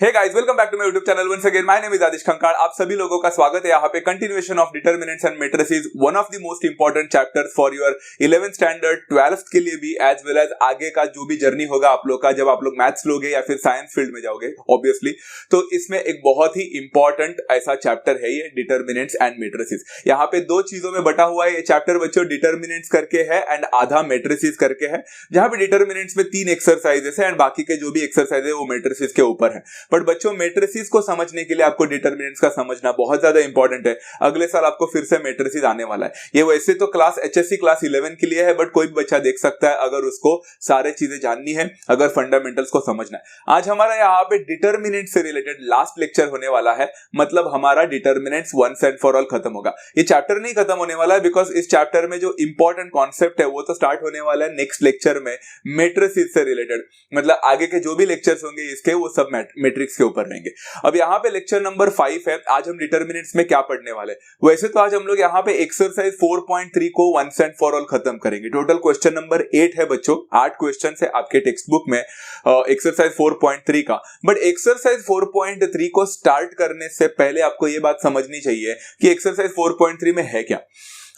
Hey guys, welcome back to my YouTube channel once again. My name is Adish Khankad. आप सभी लोगों का स्वागत है यहाँ पे। Continuation of determinants and matrices, one of the most important chapters for your 11th standard 12th के लिए भी, एज वेल एज आगे का जो भी जर्नी होगा आप लोग का, जब आप लोग मैथ्स लोगे या फिर साइंस फील्ड में जाओगे ऑब्वियसली, तो इसमें एक बहुत ही इंपॉर्टेंट ऐसा चैप्टर है ये डिटरमिनेंट्स एंड मैट्रिसेस। यहाँ पे दो चीजों में बटा हुआ है ये चैप्टर बच्चों, डिटरमिनेंट्स करके है एंड आधा मैट्रिसेस करके है। जहां पे डिटरमिनेंट्स में 3 एक्सरसाइजेस है एंड बाकी के जो भी एक्सरसाइज है वो मैट्रिसेस के ऊपर है। बट बच्चों मैट्रिसेस को समझने के लिए आपको डिटरमिनेंट्स का समझना बहुत ज्यादा इंपॉर्टेंट है। अगले साल आपको फिर से मैट्रिसेस आने वाला है। ये वैसे तो क्लास HSC क्लास 11 के लिए है, बट कोई भी बच्चा देख सकता है अगर उसको सारे चीजें जाननी है, अगर फंडामेंटल्स को समझना है। आज हमारा यहाँ पे डिटरमिनेंट से रिलेटेड लास्ट लेक्चर होने वाला है। मतलब हमारा determinants once and for all खत्म होगा। ये चैप्टर नहीं खत्म होने वाला है, बिकॉज इस चैप्टर में जो इंपॉर्टेंट कॉन्सेप्ट है वो तो स्टार्ट होने वाला है नेक्स्ट लेक्चर में मैट्रिसेस से रिलेटेड। मतलब आगे के जो भी लेक्चर्स होंगे इसके, वो सब मैट्रिक्स के ऊपर रहेंगे। अब यहाँ पे लेक्चर नंबर 5 है। आज हम डिटरमिनेंट्स में क्या पढ़ने वाले। वैसे तो आज हम लोग यहाँ पे एक्सरसाइज 4.3 को वंस एंड फॉर ऑल खत्म करेंगे। टोटल क्वेश्चन नंबर 8 है बच्चों, 8 क्वेश्चन है आपके टेक्स्ट बुक में एक्सरसाइज 4.3 का। बट एक्सरसाइज 4.3 को स्टार्ट करने से पहले आपको ये बात समझनी चाहिए कि एक्सरसाइज 4.3 में है क्या।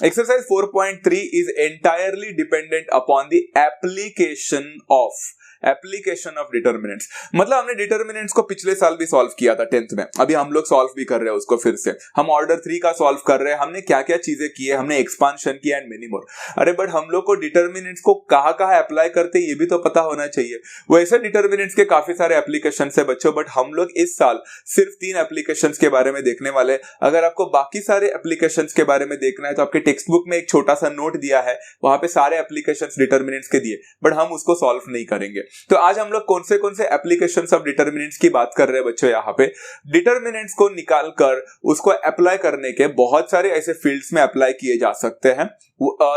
Exercise 4.3 is entirely dependent upon the application of determinants। मतलब हमने डिटरमिनेंट्स को पिछले साल भी सॉल्व किया था 10th में, अभी हम लोग सॉल्व भी कर रहे हैं उसको फिर से। हम ऑर्डर 3 का सॉल्व कर रहे हैं। हमने क्या क्या चीजें की है, हमने एक्सपांशन किया एंड मेनी मोर। अरे बट हम लोग को डिटरमिनेंट्स को कहाँ कहाँ अप्लाई करते ये भी तो पता होना चाहिए। वैसे डिटरमिनेंट्स के काफी सारे एप्लीकेशन है बच्चों, बट हम लोग इस साल सिर्फ 3 एप्लीकेशन के बारे में देखने वाले। अगर आपको बाकी सारे एप्लीकेशन के बारे में देखना है तो आपके टेक्स्ट बुक में एक छोटा सा नोट दिया है, वहां पे सारे एप्लीकेशन डिटरमिनेंट्स के दिए, बट हम उसको सॉल्व नहीं करेंगे। तो आज हम लोग कौन से एप्लीकेशंस ऑफ डिटरमिनेंट्स की बात कर रहे हैं बच्चों। यहाँ पे डिटरमिनेंट्स को निकाल कर उसको अप्लाई करने के बहुत सारे ऐसे फील्ड्स में अप्लाई किए जा सकते हैं।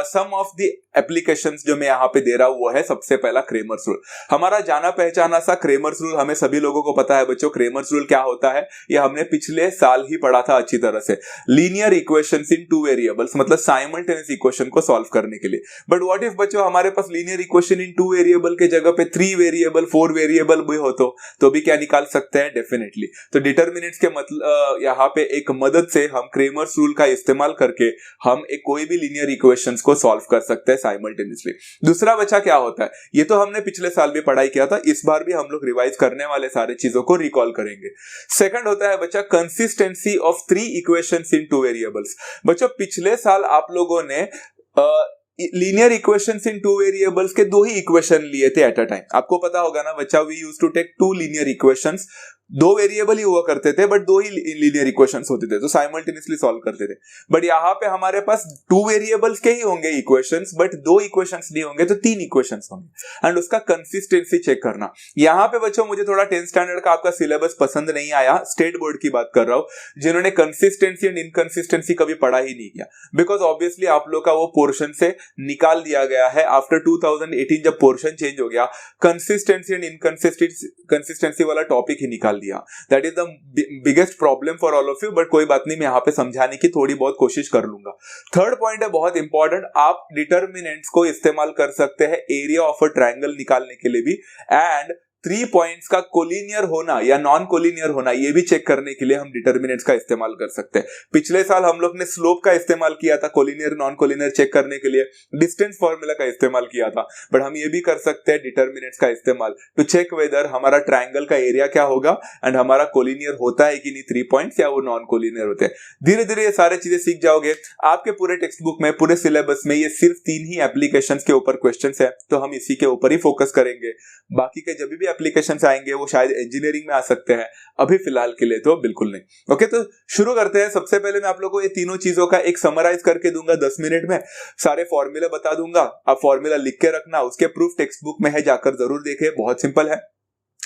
सम ऑफ द एप्लीकेशंस जो मैं यहाँ पे दे रहा हूं वो है, सबसे पहला क्रेमर्स रूल। हमारा जाना पहचाना सा क्रेमर्स रूल हमें सभी लोगों को पता है बच्चों। क्रेमर्स रूल क्या होता है ये हमने पिछले साल ही पढ़ा था अच्छी तरह से। लीनियर इक्वेशंस इन 2 वेरिएबल्स, मतलब साइमल्टेनियस इक्वेशन को सॉल्व करने के लिए। बट व्हाट इफ बच्चों हमारे पास लीनियर इक्वेशन इन 2 वेरिएबल के जगह पे 3 वेरिएबल 4 वेरिएबल भी हो तो भी क्या निकाल सकते हैं, डेफिनेटली। तो डिटरमिनेंट्स के मतलब यहाँ पे एक मदद से हम क्रेमर्स रूल का इस्तेमाल करके हम एक कोई भी लीनियर इक्वेशंस को सॉल्व कर सकते हैं साइमल्टेनियसली। दूसरा बच्चा क्या होता है, ये तो हमने पिछले साल भी पढ़ाई किया था, इस बार भी हम लोग रिवाइज करने वाले सारे चीजों को रिकॉल करेंगे। सेकंड होता है बच्चा consistency of 3 equations in 2 variables. बच्चों पिछले साल आप लोगों ने लीनियर इक्वेशंस इन 2 वेरिएबल्स के 2 ही इक्वेशन लिए थे एट अ टाइम। आपको पता होगा ना बच्चा, we used to take 2 linear equations. 2 variable ही हुआ करते थे, बट 2 ही लीनियर इक्वेशंस होते थे, तो साइमल्टेनियसली सॉल्व करते थे। बट यहाँ पे हमारे पास 2 वेरिएबल्स के ही होंगे इक्वेशंस, बट 2 इक्वेशंस नहीं होंगे, तो 3 इक्वेशंस होंगे। एंड उसका कंसिस्टेंसी चेक करना। यहाँ पे बच्चों मुझे थोड़ा 10th स्टैंडर्ड का आपका सिलेबस पसंद नहीं आया, स्टेट बोर्ड की बात कर रहा हूं, जिन्होंने कंसिस्टेंसी एंड इनकंसिस्टेंसी कभी पढ़ा ही नहीं किया। बिकॉज ऑब्वियसली आप लोग का वो पोर्शन से निकाल दिया गया है आफ्टर 2018, जब पोर्शन चेंज हो गया, कंसिस्टेंसी एंड इनकंसिस्टेंसी वाला टॉपिक ही निकाल दिया। That is the biggest problem for all of you, but कोई बात नहीं, मैं यहाँ पे समझाने की थोड़ी बहुत कोशिश कर लूंगा। थर्ड पॉइंट है बहुत इंपॉर्टेंट, आप डिटरमिनेंट्स को इस्तेमाल कर सकते हैं एरिया ऑफ अ ट्रायंगल निकालने के लिए भी, एंड 3 पॉइंट्स का कोलिनियर होना या नॉन कोलिनियर होना ये भी चेक करने के लिए हम डिटरमिनेंट्स का इस्तेमाल कर सकते हैं। पिछले साल हम लोग ने स्लोप का इस्तेमाल किया था कोलिनियर नॉन कोलिनियर चेक करने के लिए, डिस्टेंस फॉर्मूला का इस्तेमाल किया था, बट हम ये भी कर सकते हैं डिटरमिनेंट्स का इस्तेमाल टू चेक वेदर हमारा ट्रायंगल का एरिया क्या होगा एंड हमारा कोलिनियर होता है कि नहीं 3 पॉइंट्स, या वो नॉन कोलिनियर होते हैं। धीरे धीरे ये सारे चीजें सीख जाओगे। आपके पूरे टेक्स्ट बुक में, पूरे सिलेबस में ये सिर्फ 3 ही एप्लीकेशन के ऊपर क्वेश्चन है, तो हम इसी के ऊपर ही फोकस करेंगे। बाकी के जब भी एप्लीकेशन आएंगे वो शायद इंजीनियरिंग में आ सकते हैं, अभी फिलहाल के लिए तो बिल्कुल नहीं। ओके, तो शुरू करते हैं। सबसे पहले मैं आप लोगों को ये तीनों चीजों का एक समराइज करके दूंगा 10 मिनट में। सारे फॉर्मूले बता दूंगा, आप फॉर्मूला लिख के रखना, उसके प्रूफ टेक्स्ट बुक में है, जाकर जरूर देखें, बहुत सिंपल है।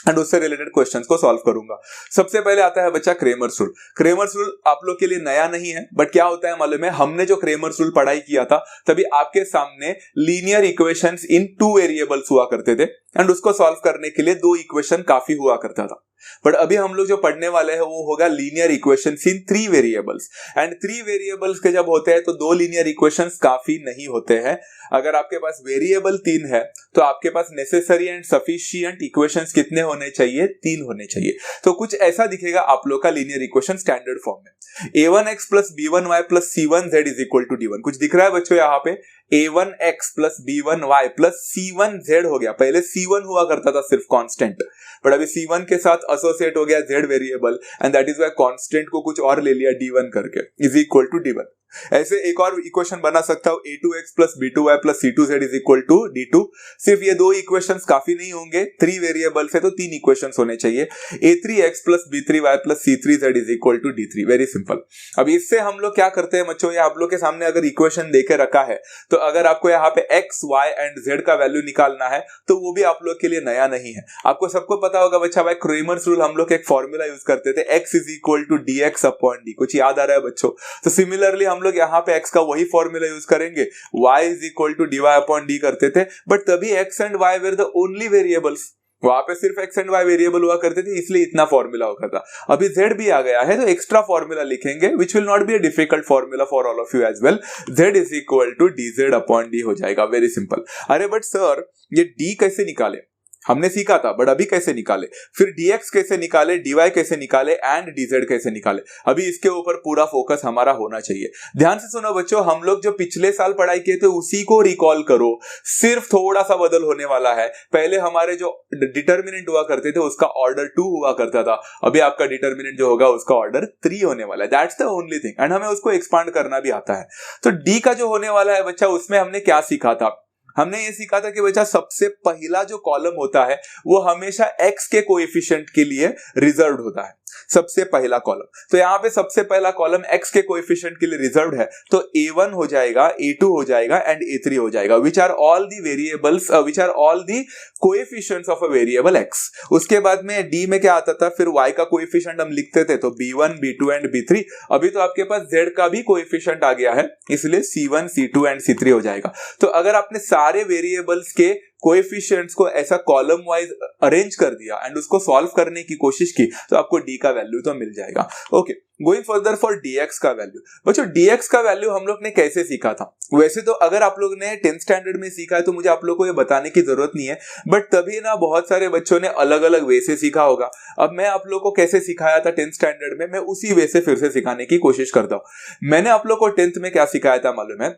एंड उससे रिलेटेड क्वेश्चंस को सॉल्व करूंगा। सबसे पहले आता है बच्चा क्रेमर्स रूल। क्रेमर्स रूल आप लोग के लिए नया नहीं है, बट क्या होता है मालूम है, हमने जो क्रेमर्स रूल पढ़ाई किया था तभी आपके सामने लीनियर इक्वेशंस इन 2 वेरिएबल्स हुआ करते थे, एंड उसको सॉल्व करने के लिए 2 इक्वेशन काफी हुआ करता था। बट अभी हम लोग जो पढ़ने वाले हैं वो होगा linear equations in 3 variables. And 3 variables के जब होते हैं तो 2 लीनियर इक्वेशंस काफी नहीं होते हैं। अगर आपके पास वेरिएबल 3 है तो आपके पास नेसेसरी एंड सफिशिएंट इक्वेशंस कितने होने चाहिए? 3 होने चाहिए। तो कुछ ऐसा दिखेगा आप लोग का लीनियर इक्वेशन स्टैंडर्ड फॉर्म में। a1x plus b1y plus c1z is equal to d1। कुछ दिख रहा है बच्चों यहाँ पे? a1x plus b1y plus c1z हो गया। पहले c1 हुआ करता था सिर्फ कांस्टेंट, बट अभी c1 के साथ एसोसिएट हो गया z variable, and that is why constant को कुछ और ले लिया d1 करके, इज इक्वल टू d1। ऐसे एक और इक्वेशन बना सकता हूं, a2x plus b2y plus c2z is equal to d2। सिर्फ ये 2 इक्वेशंस काफी नहीं होंगे, 3 वेरिएबल्स है तो 3 इक्वेशंस होने चाहिए। a3x plus b3y plus c3z is equal to d3। Very simple. अब इससे हम लोग क्या करते हैं बच्चों, ये आप लोग के सामने अगर इक्वेशन देके रखा है तो अगर आपको यहाँ पे x, y एंड z का वैल्यू निकालना है तो वो भी आप लोग के लिए नया नहीं है। आपको सबको पता होगा बच्चा, भाई क्रेमर्स रूल हम लोग एक फॉर्मूला यूज करते थे, x is equal to dx upon d। कुछ याद आ रहा है बच्चों? तो सिमिलरली हम लोग यहाँ पे x का वही फॉर्मूला यूज करेंगे, y is equal to dy upon d करते थे, बट तभी x and y were the only variables. वहां पे सिर्फ x एंड y वेरिएबल हुआ करते थे, इसलिए इतना फॉर्मूला होता था। अभी z भी आ गया है तो एक्स्ट्रा फॉर्मूला लिखेंगे, which will not be a difficult formula for all of you as well. z is equal to dz upon d हो जाएगा। Very simple. अरे बट सर ये d कैसे निकाले? हमने सीखा था, बट अभी कैसे निकाले? फिर dx कैसे निकाले, dy कैसे निकाले एंड dz कैसे निकाले? अभी इसके ऊपर पूरा फोकस हमारा होना चाहिए। ध्यान से सुनो बच्चों, हम लोग जो पिछले साल पढ़ाई किए थे उसी को रिकॉल करो, सिर्फ थोड़ा सा बदल होने वाला है। पहले हमारे जो डिटर्मिनेंट हुआ करते थे उसका ऑर्डर 2 हुआ करता था, अभी आपका डिटर्मिनेंट जो होगा उसका ऑर्डर 3 होने वाला है। That's the only thing, and हमें उसको एक्सपांड करना भी आता है। तो d का जो होने वाला है बच्चा, उसमें हमने क्या सीखा था? हमने ये सीखा था कि बच्चा सबसे पहला जो कॉलम होता है वो हमेशा x के कोएफिशिएंट के लिए रिजर्व्ड होता है, सबसे पहला कॉलम। तो यहाँ पे सबसे पहला कॉलम x के कोएफिशिएंट के लिए रिजर्व्ड है, तो a1 हो जाएगा, a2 हो जाएगा एंड a3 हो जाएगा, which are all the variables, which are all the coefficients of a variable x। उसके बाद में d में क्या आता था? फिर y का कोएफिशिएंट हम लिखते थे, तो b1, b2 एंड b3। अभी तो आपके पास z का भी कोएफिशिएंट आ गया है, इसलिए c1, c2 एंड c3 हो जाएगा। तो अगर आपने सारे वेरिएबल्स के कोएफिशिएंट्स को ऐसा कॉलम वाइज अरेंज कर दिया एंड उसको सॉल्व करने की कोशिश की तो आपको d का वैल्यू तो मिल जाएगा। Okay, going further for dx का वैल्यू। बच्चों dx का वैल्यू हम लोग ने कैसे सीखा था? वैसे तो अगर आप लोग ने 10th स्टैंडर्ड में सीखा है तो मुझे आप लोग को ये बताने की जरूरत नहीं है, बट तभी ना बहुत सारे बच्चों ने अलग अलग वे से सीखा होगा। अब मैं आप लोग को कैसे सिखाया था 10th स्टैंडर्ड में, मैं उसी वे से फिर से सिखाने की कोशिश करता हूँ। मैंने आप लोग को 10th में क्या सिखाया था मालूम है?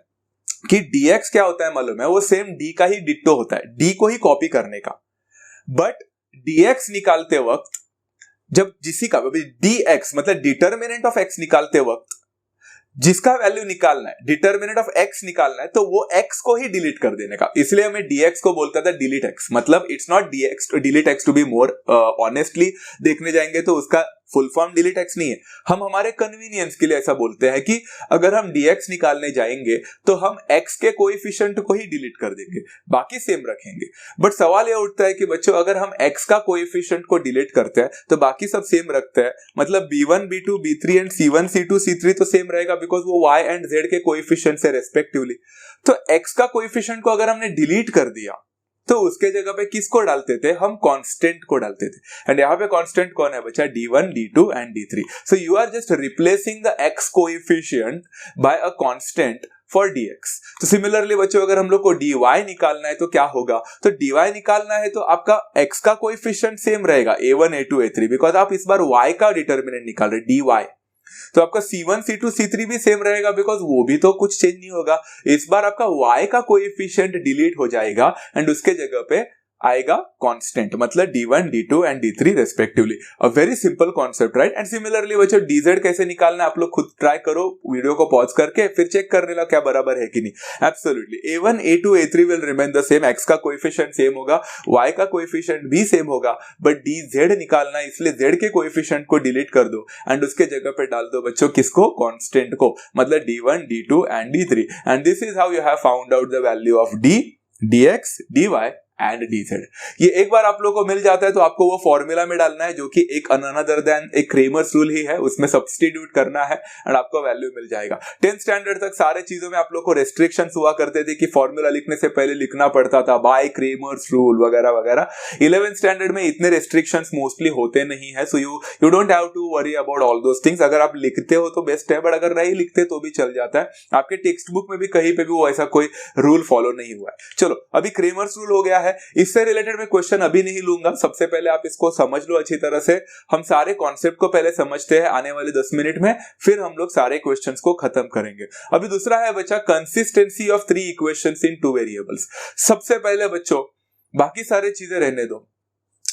कि dx क्या होता है मालूम है? वो सेम d का ही डिट्टो होता है, d को ही कॉपी करने का। बट dx निकालते वक्त जब जिसी का dx मतलब डिटर्मिनेंट ऑफ x निकालते वक्त जिसका वैल्यू निकालना है, डिटर्मिनेंट ऑफ x निकालना है, तो वो x को ही डिलीट कर देने का। इसलिए हमें dx को बोलता था डिलीट x। मतलब it's not dx delete x to be more honestly देखने जाएंगे तो उसका फुल फॉर्म डिलीट x नहीं है। हम हमारे कन्वीनियंस के लिए ऐसा बोलते हैं कि अगर हम dx निकालने जाएंगे तो हम x के कोएफिशिएंट को ही डिलीट कर देंगे, बाकी सेम रखेंगे। बट सवाल यह उठता है कि बच्चों अगर हम x का कोएफिशिएंट को डिलीट करते हैं तो बाकी सब सेम रखते हैं, मतलब b1, b2, b3 and c1, c2, c3 तो सेम रहेगा, बिकॉज वो y एंड z के कोएफिशिएंट से रेस्पेक्टिवली। तो x का कोएफिशिएंट को अगर हमने डिलीट कर दिया तो उसके जगह पे किसको डालते थे? हम कांस्टेंट को डालते थे। एंड यहाँ पे कांस्टेंट कौन है बच्चा? d1, d2 and d3। So you are just replacing the x coefficient by a constant for dx। तो सिमिलरली बच्चों अगर हम लोग को dy निकालना है तो क्या होगा? तो dy निकालना है तो आपका x का कोएफिशिएंट सेम रहेगा, a1, a2, a3, बिकॉज आप इस बार y का डिटर्मिनेंट निकाल रहे dy। तो आपका c1, c2, c3 भी सेम रहेगा, बिकॉज वो भी तो कुछ चेंज नहीं होगा। इस बार आपका y का कोएफिशिएंट डिलीट हो जाएगा एंड उसके जगह पे आएगा कांस्टेंट, मतलब d1, d2 and d3 respectively. A very simple concept, right? And similarly बच्चों dz कैसे निकालना है आप लोग खुद ट्राई करो, वीडियो को पॉज करके फिर चेक कर लेना क्या बराबर है कि नहीं। Absolutely a1, a2, a3 will remain the same, x का कोएफिशिएंट सेम होगा, y का कोएफिशिएंट भी सेम होगा, बट dz निकालना है इसलिए z के कोएफिशिएंट को डिलीट कर दो एंड उसके जगह पे डाल दो बच्चों किसको? कांस्टेंट को, मतलब d1, d2 and d3। And this is how you have found out the value of d, dx, dy and dz। ये एक बार आप लोग को मिल जाता है तो आपको वो फॉर्मूला में डालना है जो कि एक अनदर देन एक क्रेमर्स रूल ही है, उसमें सब्स्टिट्यूट करना है एंड आपको वैल्यू मिल जाएगा। 10th स्टैंडर्ड तक सारे चीजों में आप लोग को रेस्ट्रिक्शंस हुआ करते थे कि फॉर्मूला लिखने से पहले लिखना पड़ता था बाय क्रेमर्स रूल वगैरह वगैरह। 11th स्टैंडर्ड में इतने रेस्ट्रिक्शंस मोस्टली होते नहीं है, so you don't have to worry about all those things. अगर आप लिखते हो तो बेस्ट है, बट अगर नहीं लिखते तो भी चल जाता है। आपके टेक्स्ट बुक में भी कहीं पे भी वो ऐसा कोई रूल फॉलो नहीं हुआ है। चलो अभी क्रेमर्स रूल हो गया है, इससे रिलेटेड मैं क्वेश्चन अभी नहीं लूंगा। सबसे पहले आप इसको समझ लो अच्छी तरह से। हम सारे कॉन्सेप्ट को पहले समझते हैं आने वाले 10 मिनट में, फिर हम लोग सारे क्वेश्चंस को खत्म करेंगे। अभी दूसरा है बच्चा consistency of 3 equations in 2 variables. सबसे पहले बच्चों बाकी सारी चीजें रहने दो,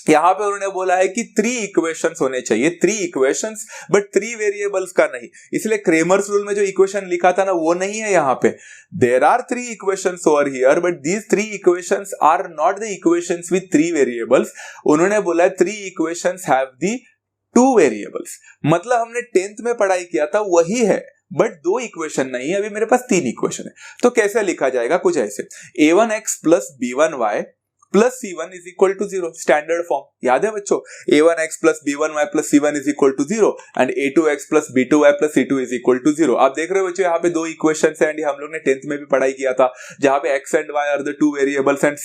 यहां पे उन्होंने बोला है कि 3 इक्वेशंस होने चाहिए, 3 इक्वेशंस बट 3 वेरिएबल्स का नहीं। इसलिए क्रेमर्स रूल में जो इक्वेशन लिखा था ना वो नहीं है यहाँ पे। There are 3 equations over here but these 3 equations are not the equations with 3 variables. उन्होंने बोला है 3 इक्वेशंस हैव द 2 वेरिएबल्स। मतलब हमने 10th में पढ़ाई किया था वही है, बट 2 इक्वेशन नहीं है। अभी मेरे पास 3 इक्वेशन है, तो कैसे लिखा जाएगा? कुछ ऐसे a1x plus b1y plus c1 is equal to 0, standard form याद है बच्चों। a1x plus b1y plus c1 is equal to 0 and a2x plus b2y plus c2 is equal to 0। आप देख रहे हो बच्चों यहाँ पे 2 इक्वेशंस हैं एंड हम लोग ने 10th में भी पढ़ाई किया था, जहां पे x and y are the 2 variables and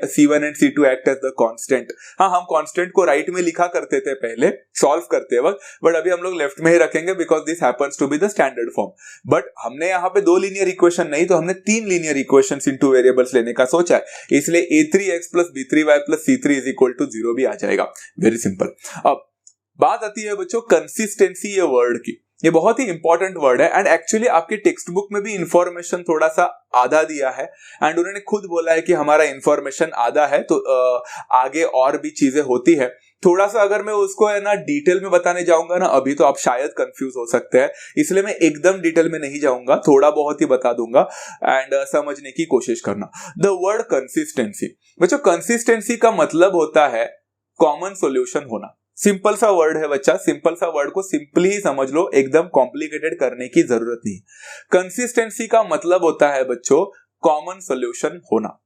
c1 and c2 act as the constant. हाँ, हम कांस्टेंट को राइट में लिखा करते थे पहले सॉल्व करते वक्त, बट अभी हम लोग लेफ्ट में ही रखेंगे because this happens to be the standard form. But हमने यहाँ पे 2 लीनियर इक्वेशन नहीं तो हमने 3 लीनियर इक्वेशंस इन 2 वेरिएबल्स लेने का सोचा है, इसलिए a3x plus b3y plus c3 is equal to 0 भी आ जाएगा। Very simple. अब बात आती है बच्चों कंसिस्टेंसी ये वर्ड की। ये बहुत ही इंपॉर्टेंट वर्ड है एंड एक्चुअली आपके टेक्स्ट बुक में भी इंफॉर्मेशन थोड़ा सा आधा दिया है एंड उन्होंने खुद बोला है कि हमारा इंफॉर्मेशन आधा है तो आगे और भी चीजें होती है। थोड़ा सा अगर मैं उसको है ना डिटेल में बताने जाऊंगा ना अभी तो आप शायद कंफ्यूज हो सकते हैं, इसलिए मैं एकदम डिटेल में नहीं जाऊंगा, थोड़ा बहुत ही बता दूंगा एंड समझने की कोशिश करना। द वर्ड कंसिस्टेंसी बच्चों, कंसिस्टेंसी का मतलब होता है कॉमन सॉल्यूशन होना। सिंपल सा वर्ड है बच्चा, सिंपल सा वर्ड को सिंपली ही समझ लो, एकदम कॉम्प्लिकेटेड करने की जरूरत नहीं। कंसिस्टेंसी का मतलब होता है बच्चों कॉमन सॉल्यूशन होना।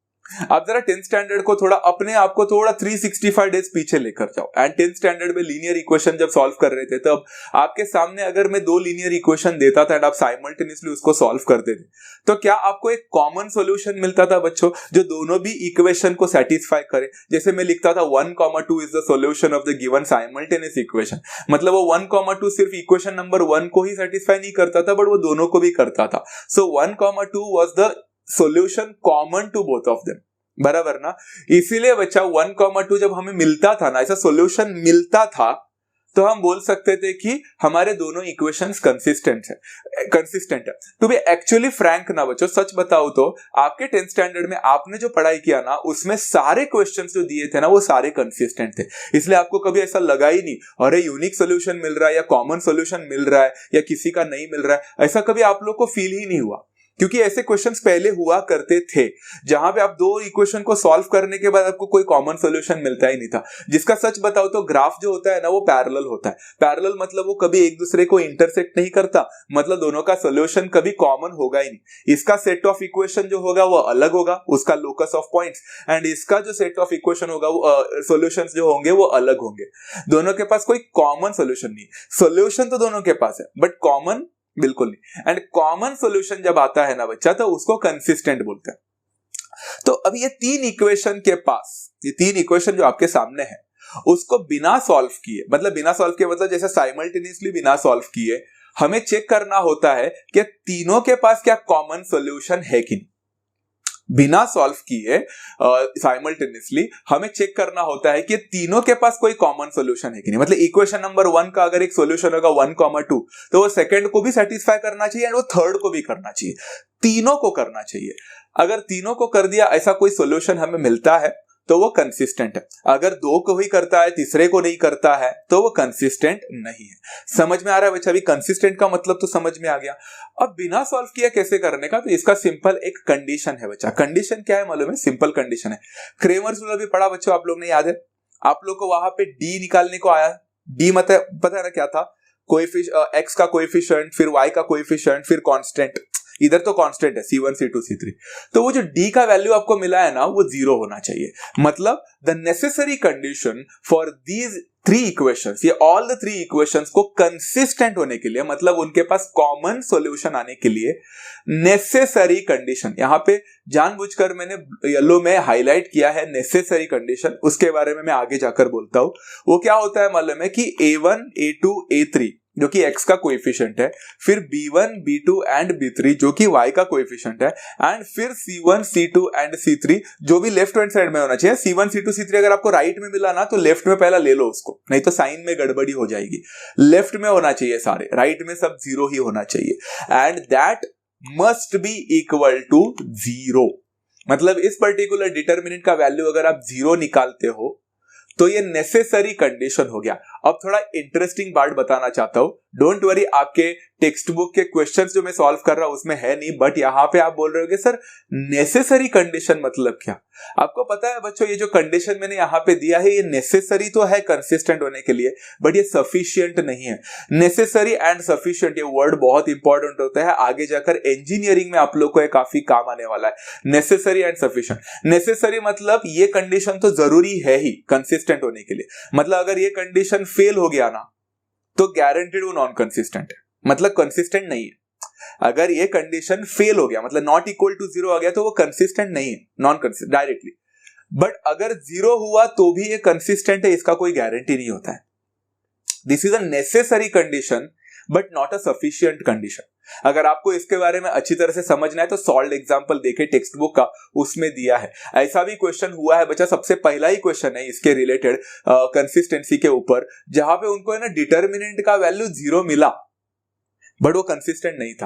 आप जरा 10th स्टैंडर्ड को थोड़ा अपने आप को थोड़ा 365 डेज पीछे लेकर जाओ एंड 10th स्टैंडर्ड में लीनियर इक्वेशन जब सॉल्व कर रहे थे तब आपके सामने अगर मैं 2 लीनियर इक्वेशन देता था एंड आप साइमल्टेनियसली उसको सॉल्व करते थे तो क्या आपको एक कॉमन सॉल्यूशन मिलता था बच्चों जो दोनों भी इक्वेशन को सेटिस्फाई करे? जैसे मैं लिखता था 1,2 is the solution of the given simultaneous equation, मतलब वो 1,2 सिर्फ इक्वेशन नंबर 1 को ही सेटिस्फाई नहीं करता था बट वो दोनों को भी करता था। So 1,2 was the solution common to both of them, बराबर ना। इसीलिए बच्चा 1,2 जब हमें मिलता था ना, ऐसा सॉल्यूशन मिलता था तो हम बोल सकते थे कि हमारे दोनों इक्वेशंस कंसिस्टेंट है। टू बी एक्चुअली फ्रैंक ना बच्चों, सच बताओ तो आपके 10th स्टैंडर्ड में आपने जो पढ़ाई किया ना उसमें सारे क्वेश्चंस जो दिए थे ना वो सारे कंसिस्टेंट थे। इसलिए आपको कभी ऐसा लगा ही नहीं अरे यूनिक सोल्यूशन मिल रहा है या कॉमन सोल्यूशन मिल रहा है या किसी का नहीं मिल रहा है, ऐसा कभी आप लोग को फील ही नहीं हुआ। क्योंकि ऐसे क्वेश्चंस पहले हुआ करते थे जहां पे आप 2 इक्वेशन को सॉल्व करने के बाद आपको कोई कॉमन सॉल्यूशन मिलता ही नहीं था। जिसका सच बताओ तो ग्राफ जो होता है ना वो पैरेलल होता है। पैरेलल मतलब वो कभी एक दूसरे को इंटरसेक्ट नहीं करता, मतलब दोनों का सॉल्यूशन कभी कॉमन होगा ही नहीं। इसका सेट ऑफ इक्वेशन जो होगा वो अलग होगा, उसका लोकस ऑफ पॉइंट्स, एंड इसका जो सेट ऑफ इक्वेशन होगा वो सॉल्यूशंस जो होंगे वो अलग होंगे। दोनों के पास कोई कॉमन सॉल्यूशन नहीं। सॉल्यूशन तो दोनों के पास है बट कॉमन बिल्कुल नहीं। एंड कॉमन सॉल्यूशन जब आता है ना बच्चा तो उसको कंसिस्टेंट बोलते हैं। तो अब ये 3 इक्वेशन के पास, ये 3 इक्वेशन जो आपके सामने है उसको बिना सॉल्व किए, मतलब बिना सॉल्व किए मतलब जैसे साइमल्टेनियसली बिना सॉल्व किए हमें चेक करना होता है कि तीनों के पास क्या कॉमन सॉल्यूशन है कि नहीं। बिना सॉल्व किए साइमल्टेनियसली हमें चेक करना होता है कि तीनों के पास कोई कॉमन सॉल्यूशन है कि नहीं। मतलब इक्वेशन नंबर 1 का अगर एक सॉल्यूशन होगा 1,2 तो वो सेकंड को भी सेटिस्फाई करना चाहिए एंड वो थर्ड को भी करना चाहिए, तीनों को करना चाहिए। अगर तीनों को कर दिया ऐसा कोई सॉल्यूशन हमें मिलता है तो वो कंसिस्टेंट है। अगर 2 को ही करता है तीसरे को नहीं करता है तो वो कंसिस्टेंट नहीं है। समझ में आ रहा है बच्चा? अभी कंसिस्टेंट का मतलब तो समझ में आ गया। अब बिना सॉल्व किया कैसे करने का, तो इसका सिंपल एक कंडीशन है बच्चा। कंडीशन क्या है मालूम है? सिंपल कंडीशन है। क्रेमर्स रूल अभी पढ़ा बच्चों आप लोग ने, याद है? आप लोग को वहां पे डी निकालने को आया। डी मतलब पता है ना क्या था? एक्स का कोएफिशिएंट, फिर वाई का कोएफिशिएंट, फिर कांस्टेंट। इधर तो कांस्टेंट है C1 C2 C3, तो वो जो D का वैल्यू आपको मिला है ना वो 0 होना चाहिए। मतलब the necessary condition for these 3 equations, ये ऑल द 3 इक्वेशंस को कंसिस्टेंट होने के लिए, मतलब उनके पास कॉमन सॉल्यूशन आने के लिए नेसेसरी कंडीशन, यहां पे जानबूझकर मैंने येलो में हाईलाइट किया है नेसेसरी कंडीशन, उसके बारे में मैं आगे जाकर बोलता हूं। वो क्या होता है मालूम है कि A1 A2 A3 जो कि x का कोएफिशिएंट है, फिर B1 B2 एंड B3 जो कि y का कोएफिशिएंट है, एंड फिर C1 C2 एंड C3 जो भी लेफ्ट हैंड साइड में होना चाहिए। C1 C2 C3 अगर आपको राइट में मिला ना तो लेफ्ट में पहला ले लो उसको, नहीं तो साइन में गड़बड़ी हो जाएगी। लेफ्ट में होना चाहिए सारे, राइट में सब 0 ही होना चाहिए, and that must be equal to 0। मतलब इस पर्टिकुलर डिटर्मिनेंट का वैल्यू अगर आप 0 निकालते हो तो ये नेसेसरी कंडीशन हो गया। अब थोड़ा इंटरेस्टिंग पार्ट बताना चाहता हूं, डोंट वरी, आपके टेक्स्ट बुक के क्वेश्चंस जो मैं सॉल्व कर रहा हूं उसमें है नहीं, बट यहां पे आप बोल रहे होगे सर नेसेसरी कंडीशन मतलब क्या? आपको पता है बच्चों, ये जो कंडीशन मैंने यहां पे दिया है ये नेसेसरी तो है कंसिस्टेंट होने के लिए, बट ये सफिशिएंट नहीं है। नेसेसरी एंड सफिशिएंट ये वर्ड बहुत इंपॉर्टेंट होता है, आगे जाकर इंजीनियरिंग में आप लोग को ये काफी काम आने वाला है। नेसेसरी एंड सफिशिएंट, नेसेसरी मतलब ये कंडीशन तो जरूरी है ही कंसिस्टेंट होने के लिए, मतलब अगर ये कंडीशन फेल हो गया ना तो गारंटेड वो नॉन कंसिस्टेंट है, मतलब कंसिस्टेंट नहीं है। अगर ये कंडीशन फेल हो गया मतलब नॉट इक्वल टू 0 आ गया तो वो कंसिस्टेंट नहीं है, नॉन कंसिस्टेंट डायरेक्टली। बट अगर 0 हुआ तो भी ये कंसिस्टेंट है, इसका कोई गारंटी नहीं होता है। This is a necessary condition but not a sufficient condition. अगर आपको इसके बारे में अच्छी तरह से समझना है तो सॉल्व एग्जांपल देखे टेक्स्ट बुक का, उसमें दिया है। ऐसा भी क्वेश्चन हुआ है बच्चा, सबसे पहला ही क्वेश्चन है इसके रिलेटेड कंसिस्टेंसी के ऊपर, जहां पे उनको है ना डिटर्मिनेंट का वैल्यू 0 मिला बट वो कंसिस्टेंट नहीं था,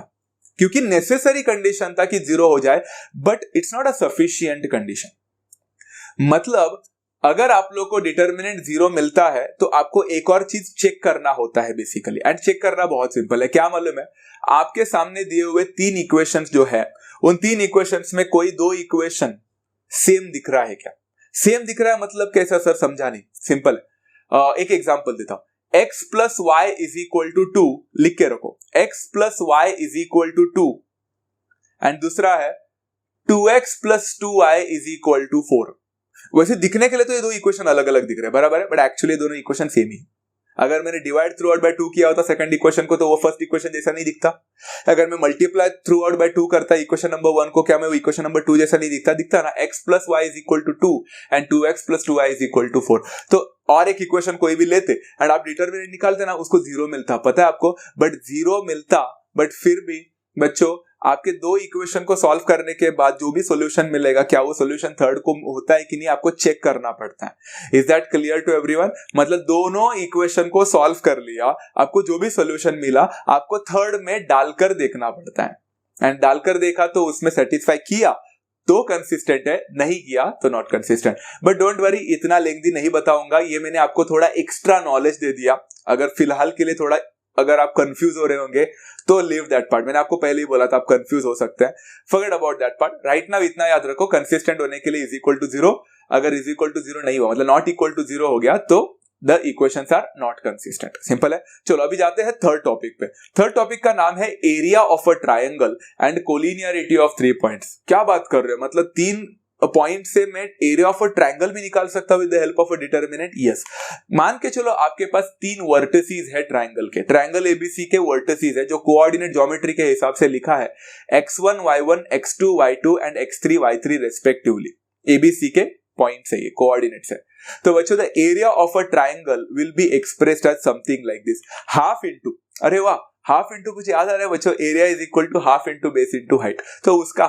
क्योंकि नेसेसरी कंडीशन था कि 0 हो जाए, but it's not a sufficient condition. मतलब अगर आप लोग को डिटर्मिनेंट 0 मिलता है तो आपको एक और चीज चेक करना होता है बेसिकली, एंड चेक करना बहुत सिंपल है। क्या मालूम है, आपके सामने दिए हुए 3 इक्वेशंस जो है, उन 3 इक्वेशंस में कोई 2 इक्वेशन सेम दिख रहा है क्या? सेम दिख रहा है मतलब कैसा सर, समझा नहीं, सिंपल है। एक एग्जांपल देता हूं, x plus y is equal to 2 लिख के रखो, x plus y is equal to 2, and दूसरा है 2x plus 2y is equal to 4। वैसे दिखने के लिए तो ये 2 इक्वेशन अलग अलग दिख रहे हैं, बराबर है, बट एक्चुअली दोनों इक्वेशन सेम ही है। अगर मैंने डिवाइड थ्रू आउट बाय 2 किया होता सेकंड इक्वेशन को तो वो फर्स्ट इक्वेशन जैसा नहीं दिखता। अगर मैं मल्टीप्लाई थ्रू आउट बाय 2 करता इक्वेशन नंबर 1 को, क्या मैं वो इक्वेशन नंबर 2 जैसा नहीं दिखता ना, x plus y is equal to 2 and 2x plus 2y is equal to 4। तो और एक इक्वेशन कोई भी लेते एंड आप डिटरमिनेंट निकालते ना, उसको 0 मिलता, पता है आपको, बट 0 मिलता, बट फिर भी बच्चों आपके 2 इक्वेशन को सॉल्व करने के बाद जो भी सॉल्यूशन मिलेगा, क्या वो सॉल्यूशन थर्ड को होता है कि नहीं, आपको चेक करना पड़ता है। Is that clear to everyone? मतलब दोनों इक्वेशन को सॉल्व कर लिया, आपको जो भी सॉल्यूशन मिला आपको थर्ड में डालकर देखना पड़ता है, एंड डालकर देखा तो उसमें सेटिस्फाई किया तो कंसिस्टेंट है, नहीं किया तो not consistent. But don't worry, इतना लेंथी नहीं बताऊंगा, ये मैंने आपको थोड़ा एक्स्ट्रा नॉलेज दे दिया। अगर फिलहाल के लिए थोड़ा अगर आप कंफ्यूज हो रहे होंगे तो लीव दैट पार्ट, मैंने आपको पहले ही बोला था आप कंफ्यूज हो सकते हैं, forget about that part. Right now इतना याद रखो, कंसिस्टेंट होने के लिए इज इक्वल टू 0, अगर इज इक्वल टू 0 नहीं हुआ मतलब नॉट इक्वल टू 0 हो गया तो the equations are not consistent. Simple है। चलो अभी जाते हैं थर्ड टॉपिक पे। थर्ड टॉपिक का नाम है area of a triangle and collinearity of 3 points. क्या बात कर रहे हो, मतलब 3 पॉइंट से मैं एरिया ऑफ अ ट्रायंगल भी निकाल सकता हूं with the help of a determinant? Yes. मान के चलो आपके पास 3 वर्टिसेस है ट्रायंगल के, ट्रायंगल एबीसी के वर्टिसेस है जो कोऑर्डिनेट ज्योमेट्री के हिसाब से लिखा है x1 y1 x2 y2 and x3 y3 respectively. ABC के पॉइंट्स है, ये कोऑर्डिनेट्स है। तो बच्चों the area of a triangle will be expressed as something like this, half into, अरे वाह, हाफ इनटू कुछ याद आ रहा है बच्चों, area is equal to half into base into height, तो उसका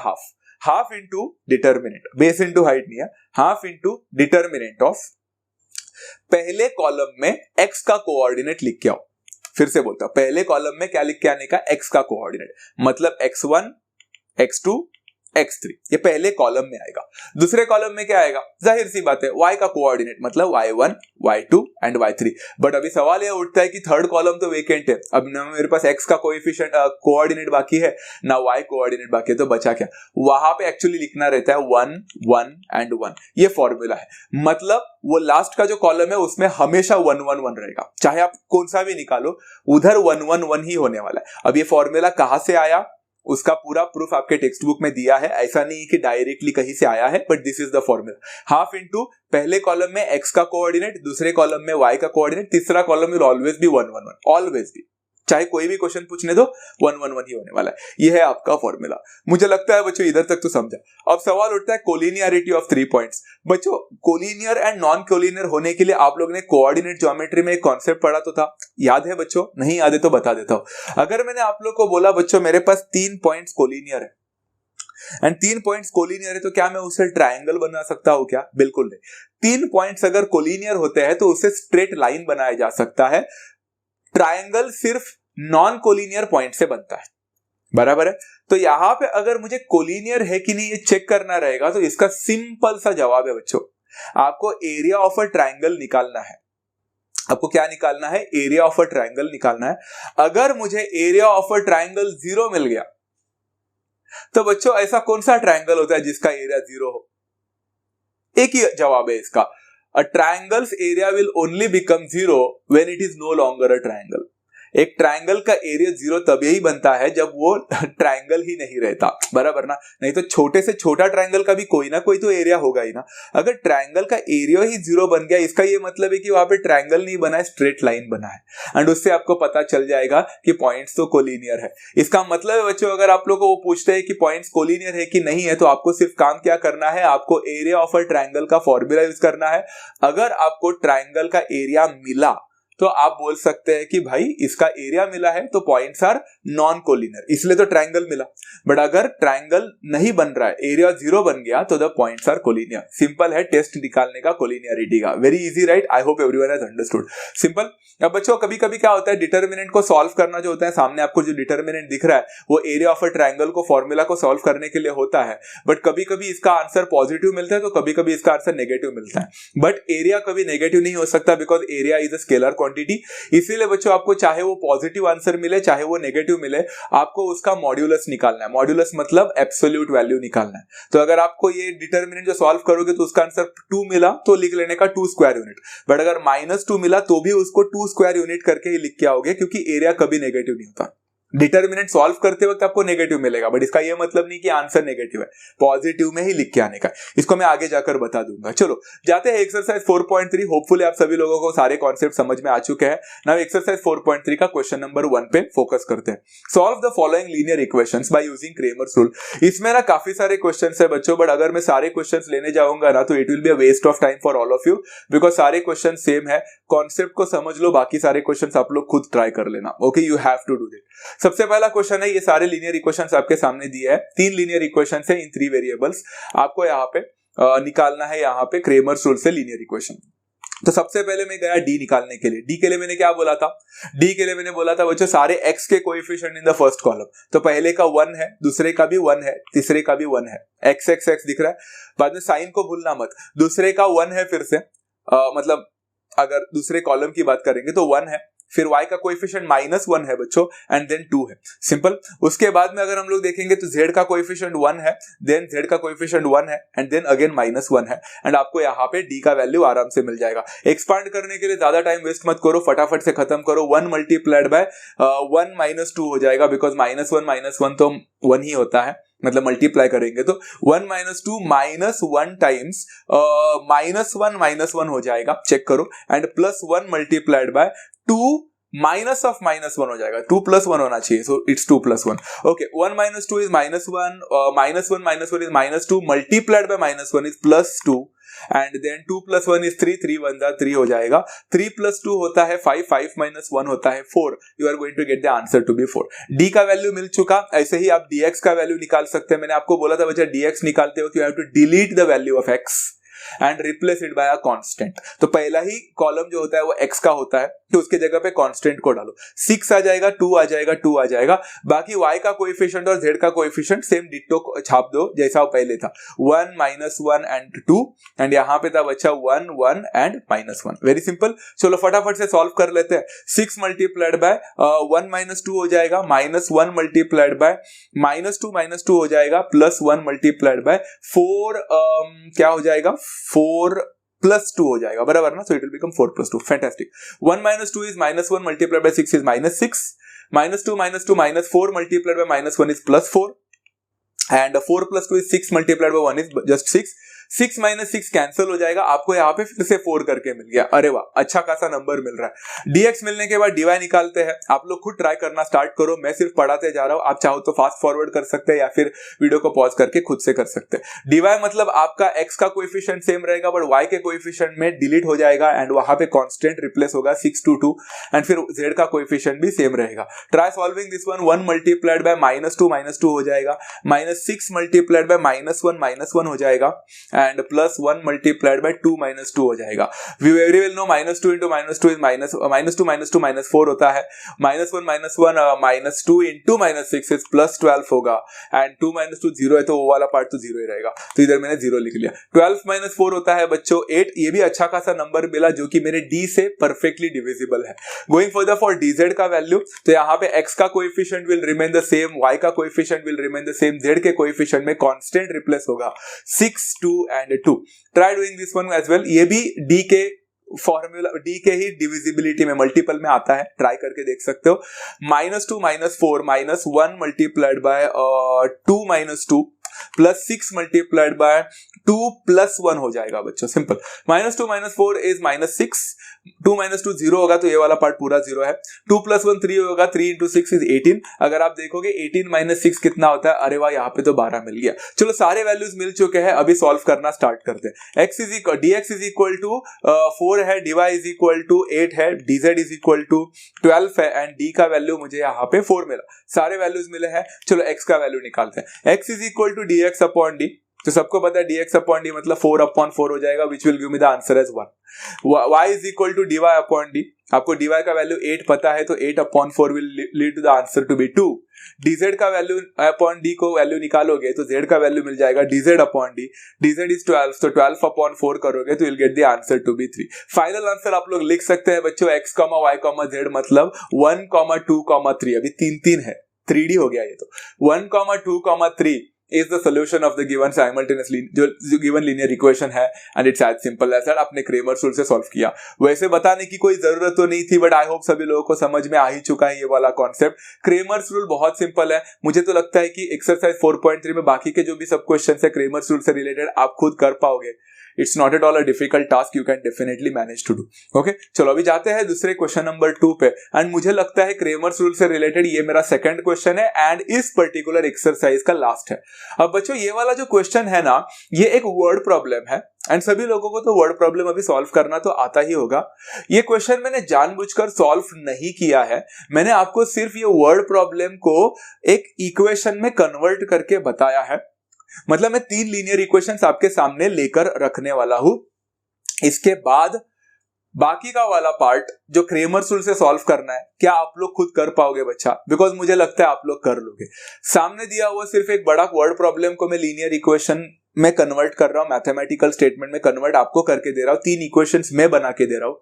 half into determinant, base into height नहीं है, हाफ इंटू डिटर्मिनेंट ऑफ, पहले कॉलम में x का कोऑर्डिनेट लिख के आओ। फिर से बोलता हूं, पहले कॉलम में क्या लिख के आने का, x का कोऑर्डिनेट, मतलब x1 x2 x3, ये पहले कॉलम में आएगा। दूसरे कॉलम में क्या आएगा, जाहिर सी बात है y का कोऑर्डिनेट, मतलब y1 y2 and y3। But अभी सवाल यह उठता है कि थर्ड कॉलम तो वेकेंट है, अब ना मेरे पास x का कोएफिशिएंट कोऑर्डिनेट बाकी है ना y कोऑर्डिनेट बाकी है, तो बचा क्या, वहां पे एक्चुअली लिखना रहता है 1 1 एंड 1, ये फॉर्मूला है। मतलब वो लास्ट का जो कॉलम है उसमें हमेशा 1 1 1 रहेगा, चाहे आप कौन सा भी निकालो उधर 1 1 1 ही होने वाला है। अब ये फॉर्मूला कहां से आया, उसका पूरा प्रूफ आपके टेक्स्ट बुक में दिया है, ऐसा नहीं कि डायरेक्टली कहीं से आया है, but this is the formula. Half into पहले कॉलम में x का कोऑर्डिनेट, दूसरे कॉलम में y का कोऑर्डिनेट, तीसरा column will always B 1 1 1, always भी, चाहे कोई भी क्वेश्चन पूछने दो 1 1 1 ही होने वाला है। ये है आपका फॉर्मूला। मुझे लगता है बच्चों इधर तक तो समझा। अब सवाल उठता है कोलिनियरिटी ऑफ 3 पॉइंट्स। बच्चों कोलिनियर एंड नॉन कोलिनियर होने के लिए आप लोग ने कोऑर्डिनेट ज्योमेट्री में एक कॉन्सेप्ट पढ़ा तो था, याद है बच्चों? नहीं याद है तो बता देता हूं। अगर मैंने आप लोग को बोला बच्चों मेरे पास 3 पॉइंट्स कोलिनियर है एंड 3 पॉइंट्स कोलिनियर है, तो क्या मैं उससे ट्रायंगल बना सकता हूं क्या? बिल्कुल नहीं। 3 पॉइंट्स अगर कोलिनियर होते हैं तो उससे स्ट्रेट लाइन बनाया जा सकता है। ट्रायंगल सिर्फ नॉन कोलिनियर पॉइंट से बनता है, बराबर है? तो यहां पे अगर मुझे कोलिनियर है कि नहीं ये चेक करना रहेगा, तो इसका सिंपल सा जवाब है बच्चों, आपको एरिया ऑफ अ ट्रायंगल निकालना है। आपको क्या निकालना है? एरिया ऑफ अ ट्रायंगल निकालना है। अगर मुझे एरिया ऑफ अ ट्रायंगल 0 मिल गया, तो बच्चों ऐसा कौन सा ट्रायंगल होता है जिसका एरिया 0 हो? एक ही जवाब है इसका, a triangle's area will only become 0 when it is no longer a triangle. एक ट्रायंगल का एरिया 0 तभी ही बनता है जब वो ट्रायंगल ही नहीं रहता, बराबर ना? नहीं तो छोटे से छोटा ट्रायंगल का भी कोई ना कोई तो एरिया होगा ही ना। अगर ट्रायंगल का एरिया ही 0 बन गया, इसका ये मतलब है कि वहां पे ट्रायंगल नहीं बना है, स्ट्रेट लाइन बना है। एंड उससे आपको पता चल जाएगा कि पॉइंट्स तो कोलिनियर है। इसका मतलब है बच्चों, अगर आप लोग को वो पूछते हैं कि पॉइंट्स कोलिनियर है कि नहीं है, तो आपको सिर्फ काम क्या करना है, आपको एरिया ऑफ अ ट्रायंगल का फॉर्मूला यूज करना है। अगर आपको ट्रायंगल का एरिया मिला तो आप बोल सकते हैं कि भाई इसका एरिया मिला है तो पॉइंट्स आर नॉन कोलिनियर, इसलिए तो ट्रायंगल मिला। बट अगर ट्रायंगल नहीं बन रहा है, एरिया 0 बन गया, तो the points are collinear. Simple है टेस्ट निकालने का कोलिनियरिटी का, very easy right? I hope everyone has understood. Simple. अब बच्चों कभी कभी क्या होता है, डिटर्मिनेंट को सॉल्व करना जो होता है, सामने आपको जो डिटर्मिनेंट दिख रहा है वो एरिया ऑफ अ ट्रायंगल को फॉर्मूला को सॉल्व करने के लिए होता है, बट कभी कभी इसका आंसर पॉजिटिव मिलता है तो कभी कभी इसका आंसर नेगेटिव मिलता है। बट एरिया कभी नेगेटिव नहीं हो सकता, because area is a scalar quantity. इसीलिए बच्चों आपको चाहे वो पॉजिटिव आंसर मिले चाहे वो नेगेटिव मिले, आपको उसका मॉड्यूलस निकालना है। मॉड्यूलस मतलब एब्सोल्यूट वैल्यू निकालना है। तो अगर आपको ये डिटर्मिनेंट जो सॉल्व करोगे तो उसका आंसर 2 मिला तो लिख लेने का 2 स्क्वायर यूनिट, बट अगर -2 मिला तो भी उसको 2 स्क्वायर यूनिट करके ही लिख के आओगे, क्योंकि एरिया कभी नेगेटिव नहीं होता। डिटर्मिनेंट सॉल्व करते वक्त आपको नेगेटिव मिलेगा, बट इसका यह मतलब नहीं कि आंसर नेगेटिव है, पॉजिटिव में ही लिख के आने का। इसको मैं आगे जाकर बता दूंगा। चलो जाते हैं एक्सरसाइज 4.3। होपफुली आप सभी लोगों को सारे कॉन्सेप्ट समझ में आ चुके हैं। नाउ एक्सरसाइज 4.3 का क्वेश्चन नंबर 1 पे फोकस करते हैं। Solve the following linear equations by using Cramer's rule. इसमें ना काफी सारे क्वेश्चंस है बच्चों, बट अगर मैं सारे क्वेश्चंस लेने जाऊंगा ना तो it will be a waste of time for all of you, because सारे क्वेश्चन सेम है। कॉन्सेप्ट को समझ लो, बाकी सारे क्वेश्चंस आप लोग खुद ट्राई कर लेना। Okay, you have to do that. सबसे पहला क्वेश्चन है, ये सारे लीनियर इक्वेशंस आपके सामने दिए हैं। 3 लीनियर इक्वेशंस है इन 3 वेरिएबल्स। आपको यहाँ पे निकालना है यहाँ पे क्रेमर्स रूल से लीनियर इक्वेशन। तो सबसे पहले मैं गया डी निकालने के लिए। डी के लिए मैंने क्या बोला था? डी के लिए मैंने बोला था बच्चों सारे x के coefficient in the first column. तो पहले का 1 है, दूसरे का भी 1 है, तीसरे का भी 1 है। x x x दिख रहा है। बाद में साइन को भूलना मत, दूसरे का 1 है फिर से, मतलब अगर दूसरे कॉलम की बात करेंगे तो 1 है, फिर y का कोएफिशिएंट -1 है बच्चों, एंड देन 2 है। सिंपल। उसके बाद में अगर हम लोग देखेंगे तो z का कोएफिशिएंट 1 है, देन z का कोएफिशिएंट 1 है, एंड देन अगेन -1 है, एंड आपको यहाँ पे d का वैल्यू आराम से मिल जाएगा। एक्सपांड करने के लिए ज्यादा टाइम वेस्ट मत करो, फटाफट से खत्म करो। 1 मल्टीप्लाइड बाय 1 - 2 हो जाएगा, बिकॉज -1 तो 1 ही होता है, मतलब मल्टीप्लाई करेंगे तो 1 - 2 -1 टाइम्स -1 हो जाएगा, चेक करो, and +1 multiplied by 2 minus of -1 हो जाएगा। 2 + 1 होना चाहिए, so it's 2 + 1। Okay, 1 - 2 is -1, -1 is -2 multiplied by -1 is +2, and then 2 + 1 is 3, 3 × 1 3 हो जाएगा। 3 + 2 होता है 5, 5 - 1 होता है 4। You are going to get the answer to be 4। D का वैल्यू मिल चुका। ऐसे ही आप dx का वैल्यू निकाल सकते हैं। मैंने आपको बोला था बच्चा dx निकालते हो, you have to delete the value of x and replace it by a constant. तो पहला ही कॉलम जो होता है वो x का होता है, तो उसके जगह पे कांस्टेंट को डालो। 6 आ जाएगा, 2 आ जाएगा, 2 आ जाएगा। बाकी y का कोएफिशिएंट और z का कोएफिशिएंट सेम डिट्टो छाप दो जैसा वो पहले था, 1 -1 एंड 2, एंड यहाँ पे था बच्चा 1 1 एंड -1। Very simple. चलो फटाफट से सॉल्व कर लेते हैं। 6 मल्टीप्लाइड बाय 1 - 2 हो जाएगा, -1 मल्टीप्लाइड बाय -2 हो जाएगा, +1 मल्टीप्लाइड बाय 4 क्या हो जाएगा, 4 +2 हो जाएगा, बराबर ना। So it will become 4 + 2, fantastic. 1 - 2 is -1 multiplied bye 6 is -6, -2 - 2 -4 multiplied by -1 is +4, and 4 + 2 is 6 multiplied by 1 is just 6. 6 - 6 cancel हो जाएगा, आपको यहाँ पे फिर से 4 करके मिल गया। अरे वाह, अच्छा खासा नंबर मिल रहा है। dx मिलने के बाद dy निकालते हैं। आप लोग खुद ट्राई करना स्टार्ट करो, मैं सिर्फ पढ़ाते जा रहा हूँ। आप चाहो तो फास्ट फॉरवर्ड कर सकते हैं या फिर वीडियो को पॉज करके खुद से कर सकते हैं। dy मतलब आपका x का कोएफिशिएंट सेम रहेगा बट y के कोएफिशिएंट में डिलीट हो जाएगा एंड वहां पे कांस्टेंट रिप्लेस होगा 6 to 2 एंड फिर z का कोएफिशिएंट भी सेम रहेगा। Try solving this one. 1 multiplied by -2 हो जाएगा, -6 मल्टीप्लाइड बाय -1 हो जाएगा एंड +1 मल्टीप्लाइड बाय 2 - 2 हो जाएगा। वी विल नो -2 * -2 इज -2 -4 होता है। -1 - 1 -2 * -6 इज +12 होगा एंड 2 - 2 0 है तो वो वाला पार्ट तो 0 ही रहेगा, तो इधर मैंने 0 लिख लिया। 12 - 4 होता है बच्चों 8। ये भी अच्छा खासा नंबर मिला जो कि मेरे d से परफेक्टली डिविजिबल है। गोइंग फर्दर फॉर dz का वैल्यू, तो यहाँ पे x का coefficient will remain the same, y का coefficient will remain the same, z के कोएफिशिएंट में कांस्टेंट रिप्लेस होगा 6, 2 and 2। Try doing this one as well. ये भी d के फॉर्मूला, d के ही डिविजिबिलिटी में मल्टीपल में आता है, ट्राई करके देख सकते हो। -2 - 4 -1 मल्टीप्लाइड बाय 2 - 2 +6 मल्टीप्लाइड बाय 2 + 1 हो जाएगा बच्चों, सिंपल। -2 - 4 इज -6, 2 - 2 0 होगा तो ये वाला पार्ट पूरा 0 है। 2 + 1 3 होगा, 3 × 6 इज 18। अगर आप देखोगे 18 - 6 कितना होता है, अरे वाह यहाँ पे तो 12 मिल गया। चलो सारे वैल्यूज मिल चुके हैं, अभी सॉल्व करना स्टार्ट करते हैं। dx इज इक्वल टू 4 है, dy इज इक्वल टू 8 है, dz इज इक्वल टू 12 है एंड d का वैल्यू मुझे यहाँ पे 4 मिला। सारे वैल्यूज मिले हैं, चलो x का वैल्यू निकालते हैं। x is equal to dx upon d, तो सबको पता है dx अपॉन d मतलब 4/4 हो जाएगा, which will give me the answer as 1। y is equal to dy upon d, आपको dy का वैल्यू 8 पता है तो 8/4 will lead to the answer to be 2। dz का वैल्यू अपॉन d को वैल्यू निकालोगे तो z का वैल्यू मिल जाएगा dz upon d, dz is 12 तो 12/4 करोगे तो you'll get the answer to be 3। Final answer आप लोग लिख सकते हैं बच्चों, x, y, z मतलब 1, 2, 3, अभी 3 है, 3D हो गया ये तो। 1, 2, 3 is the solution of the given simultaneously जो given linear equation है and it's as simple as that। आपने क्रेमर्स रूल से सॉल्व किया। वैसे बताने की कोई जरूरत तो नहीं थी बट आई होप सभी लोगों को समझ में आ ही चुका है ये वाला कॉन्सेप्ट। क्रेमर्स रूल बहुत सिंपल है, मुझे तो लगता है कि एक्सरसाइज 4.3 में बाकी के जो भी सब क्वेश्चन है क्रेमर्स रूल से रिलेटेड आप खुद कर पाओगे। It's not at all a difficult task, you can definitely manage to do. Okay, चलो अभी जाते हैं दूसरे क्वेश्चन नंबर 2 पे एंड मुझे लगता है क्रेमर्स रूल से रिलेटेड ये मेरा सेकंड क्वेश्चन है एंड इस पर्टिकुलर एक्सरसाइज का लास्ट है। अब बच्चों ये वाला जो क्वेश्चन है ना, ये एक वर्ड प्रॉब्लम है एंड सभी लोगों को तो वर्ड प्रॉब्लम अभी सॉल्व करना तो आता ही होगा। ये क्वेश्चन मैंने जानबूझकर सॉल्व नहीं किया है, मैंने आपको सिर्फ ये वर्ड प्रॉब्लम को एक इक्वेशन में कन्वर्ट करके बताया है। मतलब मैं 3 लीनियर इक्वेशंस आपके सामने लेकर रखने वाला हूं, इसके बाद बाकी का वाला पार्ट जो क्रेमर्स रूल से सॉल्व करना है, क्या आप लोग खुद कर पाओगे बच्चा? बिकॉज मुझे लगता है आप लोग कर लोगे। सामने दिया हुआ सिर्फ एक बड़ा वर्ड प्रॉब्लम को मैं लीनियर इक्वेशन में कन्वर्ट कर रहा हूं, मैथमेटिकल स्टेटमेंट में कन्वर्ट आपको करके दे रहा हूं, 3 इक्वेशंस मैं बना के दे रहा हूं।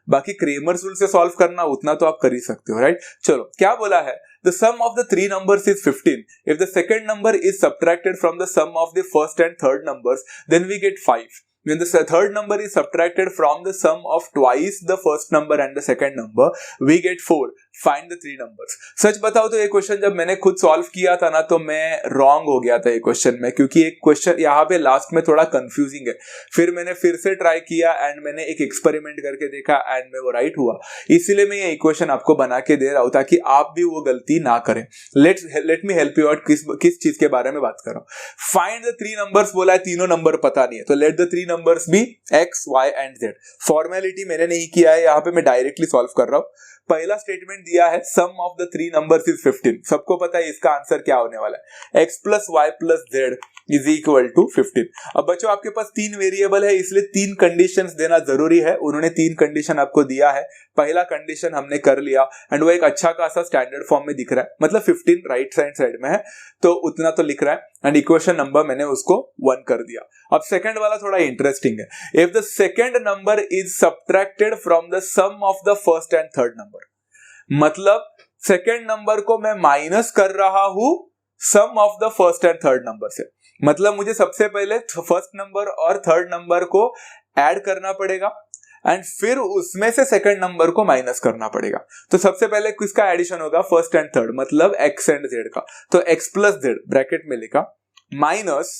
बाकी क्रेमर्स रूल से सॉल्व करना उतना तो आप कर ही सकते हो, राइट? चलो क्या बोला है, the sum of the 3 numbers is 15. If the second number is subtracted from the sum of the first and third numbers, then we get 5. When the third number is subtracted from the sum of twice the first number and the second number, we get 4. Find the 3 numbers. सच बताओ तो ये question जब मैंने खुद solve किया था ना तो मैं रॉन्ग हो गया था ये क्वेश्चन में, क्योंकि एक क्वेश्चन यहाँ पे लास्ट में थोड़ा कंफ्यूजिंग है। फिर मैंने फिर से ट्राई किया एंड मैंने एक एक्सपेरिमेंट करके देखा एंड में वो राइट हुआ। इसीलिए मैं ये इक्वेशन आपको बना के दे रहा हूँ ताकि आप भी वो गलती ना करें। Let me help you out. किस चीज के बारे में बात कर रहा हूँ? फाइंड द 3 नंबर्स बोला है, तीनों नंबर पता नहीं है तो let the 3 numbers be x, y and z। Formality मैंने नहीं किया है, यहाँ पे मैं डायरेक्टली सॉल्व कर रहा हूँ। पहला स्टेटमेंट दिया है सम ऑफ द 3 नंबर्स इज 15। सबको पता है इसका आंसर क्या होने वाला है, x + y + z is equal to 15। अब बच्चों आपके पास 3 वेरिएबल है इसलिए 3 कंडीशंस देना जरूरी है। उन्होंने 3 कंडीशन आपको दिया है, पहला कंडीशन हमने कर लिया एंड वो एक अच्छा खासा स्टैंडर्ड फॉर्म में दिख रहा है, मतलब 15 राइट हैंड साइड में है तो उतना तो लिख रहा है एंड इक्वेशन नंबर मैंने उसको 1 कर दिया। अब सेकंड वाला थोड़ा इंटरेस्टिंग है, if the second number is subtracted from the sum of the first and third number, मतलब सेकंड नंबर को मैं माइनस कर रहा हूं sum of the first and third number से। मतलब मुझे सबसे पहले फर्स्ट नंबर और थर्ड नंबर को ऐड करना पड़ेगा एंड फिर उसमें से सेकंड नंबर को माइनस करना पड़ेगा। तो सबसे पहले किसका एडिशन होगा, फर्स्ट एंड थर्ड, मतलब x एंड z का। तो x प्लस जेड ब्रैकेट में लिखा minus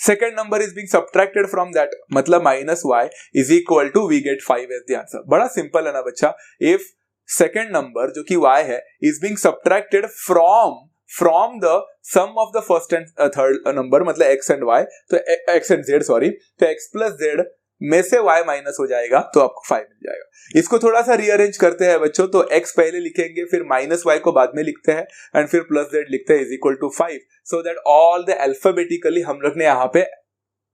second number is being subtracted from that, मतलब minus y is equal to we get 5 as the answer. बड़ा सिंपल है ना बच्चा। इफ सेकंड नंबर जो कि y है is being subtracted from the sum of the first and third number, मतलब x and y, तो x एंड z सॉरी, तो x प्लस z में से y माइनस हो जाएगा तो आपको 5 मिल जाएगा। इसको थोड़ा सा रीअरेंज करते हैं बच्चों, तो x पहले लिखेंगे, फिर माइनस y को बाद में लिखते हैं एंड फिर प्लस z लिखते हैं is equal to 5, so that all the alphabetically हम लोग ने यहाँ पे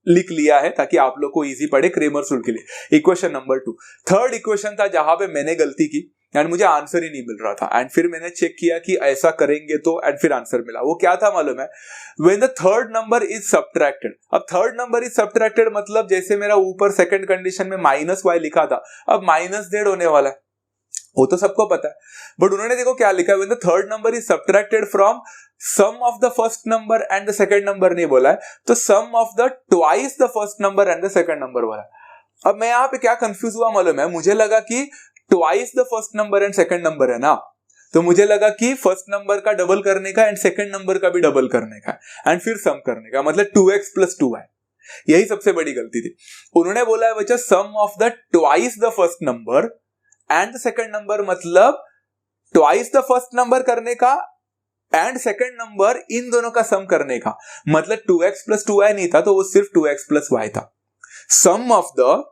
लिख लिया है ताकि आप लोग को इजी पड़े क्रेमर्स रूल के लिए। इक्वेशन नंबर 2, थर्ड इक्वेशन था जहां पे मैंने गलती की एंड मुझे आंसर ही नहीं मिल रहा था एंड फिर मैंने चेक किया कि ऐसा करेंगे तो, एंड फिर आंसर मिला। वो क्या था मालूम है, when the third number is subtracted. अब थर्ड नंबर इज सब्ट्रैक्टेड मतलब जैसे मेरा ऊपर सेकंड कंडीशन में माइनस y लिखा था, अब माइनस z होने वाला है, वो तो सबको पता है। बट उन्होंने देखो क्या लिखा है, when the third number is subtracted from sum of the first number and the second number नहीं बोला है, तो sum of the twice the first number and the second number बोला है। अब मैं यहाँ पे क्या कंफ्यूज हुआ मालूम है, मुझे लगा कि twice the first number and second number है ना, तो मुझे लगा कि फर्स्ट नंबर का डबल करने का एंड सेकंड नंबर का भी डबल करने का एंड फिर सम करने का, मतलब 2x प्लस 2y। यही सबसे बड़ी गलती थी। उन्होंने बोला है बच्चा sum of the twice the first number and the second number, मतलब ट्वाइस द फर्स्ट नंबर करने का एंड सेकंड नंबर इन दोनों का सम करने का, मतलब 2x प्लस 2y नहीं था, तो वो सिर्फ 2x प्लस y था। Sum of the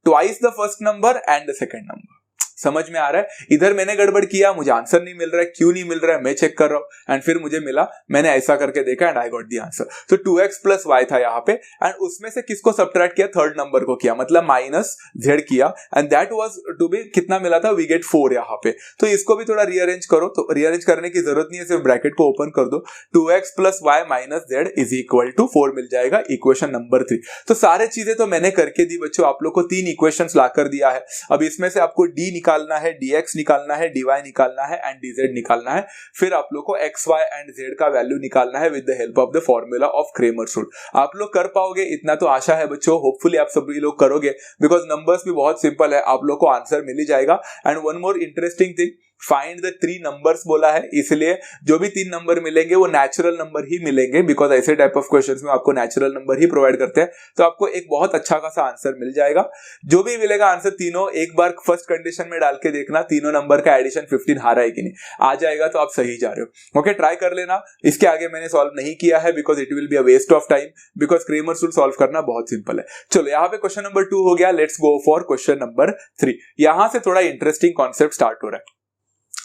twice the first number and the second number. समझ में आ रहा है? इधर मैंने गड़बड़ किया, मुझे आंसर नहीं मिल रहा है, क्यों नहीं मिल रहा है मैं चेक कर रहा हूं एंड फिर मुझे मिला, मैंने ऐसा करके देखा and I got the answer. तो 2x प्लस y था यहाँ पे एंड उसमें से किसको सब्ट्रैक्ट किया, थर्ड नंबर को किया, मतलब माइनस z किया and that was to be कितना मिला था, वी गेट 4 यहाँ पे। तो इसको भी थोड़ा रीअरेंज करो, तो रीअरेंज करने की जरूरत नहीं है, सिर्फ ब्रैकेट को ओपन कर दो, 2x plus y minus z is equal to 4 मिल जाएगा, इक्वेशन नंबर 3। तो सारे चीजें तो मैंने करके दी बच्चों, आप लोग को 3 इक्वेशंस ला कर दिया है। अब इसमें से आपको d निकालना है, dx निकालना है, dy निकालना है एंड dz निकालना है, फिर आप लोग को x, y एंड z का वैल्यू निकालना है with the help of the formula of Cramer's rule. आप लोग कर पाओगे, इतना तो आशा है बच्चों, होपफुली आप सभी लोग करोगे, बिकॉज नंबर्स भी बहुत सिंपल है, आप लोग को आंसर मिल ही जाएगा। And one more interesting thing, find the 3 numbers बोला है, इसलिए जो भी 3 नंबर मिलेंगे वो नेचुरल नंबर ही मिलेंगे, बिकॉज ऐसे टाइप ऑफ क्वेश्चंस में आपको नेचुरल नंबर ही प्रोवाइड करते हैं, तो आपको एक बहुत अच्छा खासा आंसर मिल जाएगा। जो भी मिलेगा आंसर तीनों एक बार फर्स्ट कंडीशन में डाल के देखना, तीनों नंबर का एडिशन 15 आ रहा है कि नहीं, आ जाएगा तो आप सही जा रहे हो। ओके, ट्राई कर लेना। इसके आगे मैंने सॉल्व नहीं किया है because it will be a waste of time, because Cramer's rule solve करना बहुत सिंपल है। चलो यहाँ पे क्वेश्चन नंबर 2 हो गया, let's go for question number 3। यहां से थोड़ा इंटरेस्टिंग कॉन्सेप्ट स्टार्ट हो रहा है।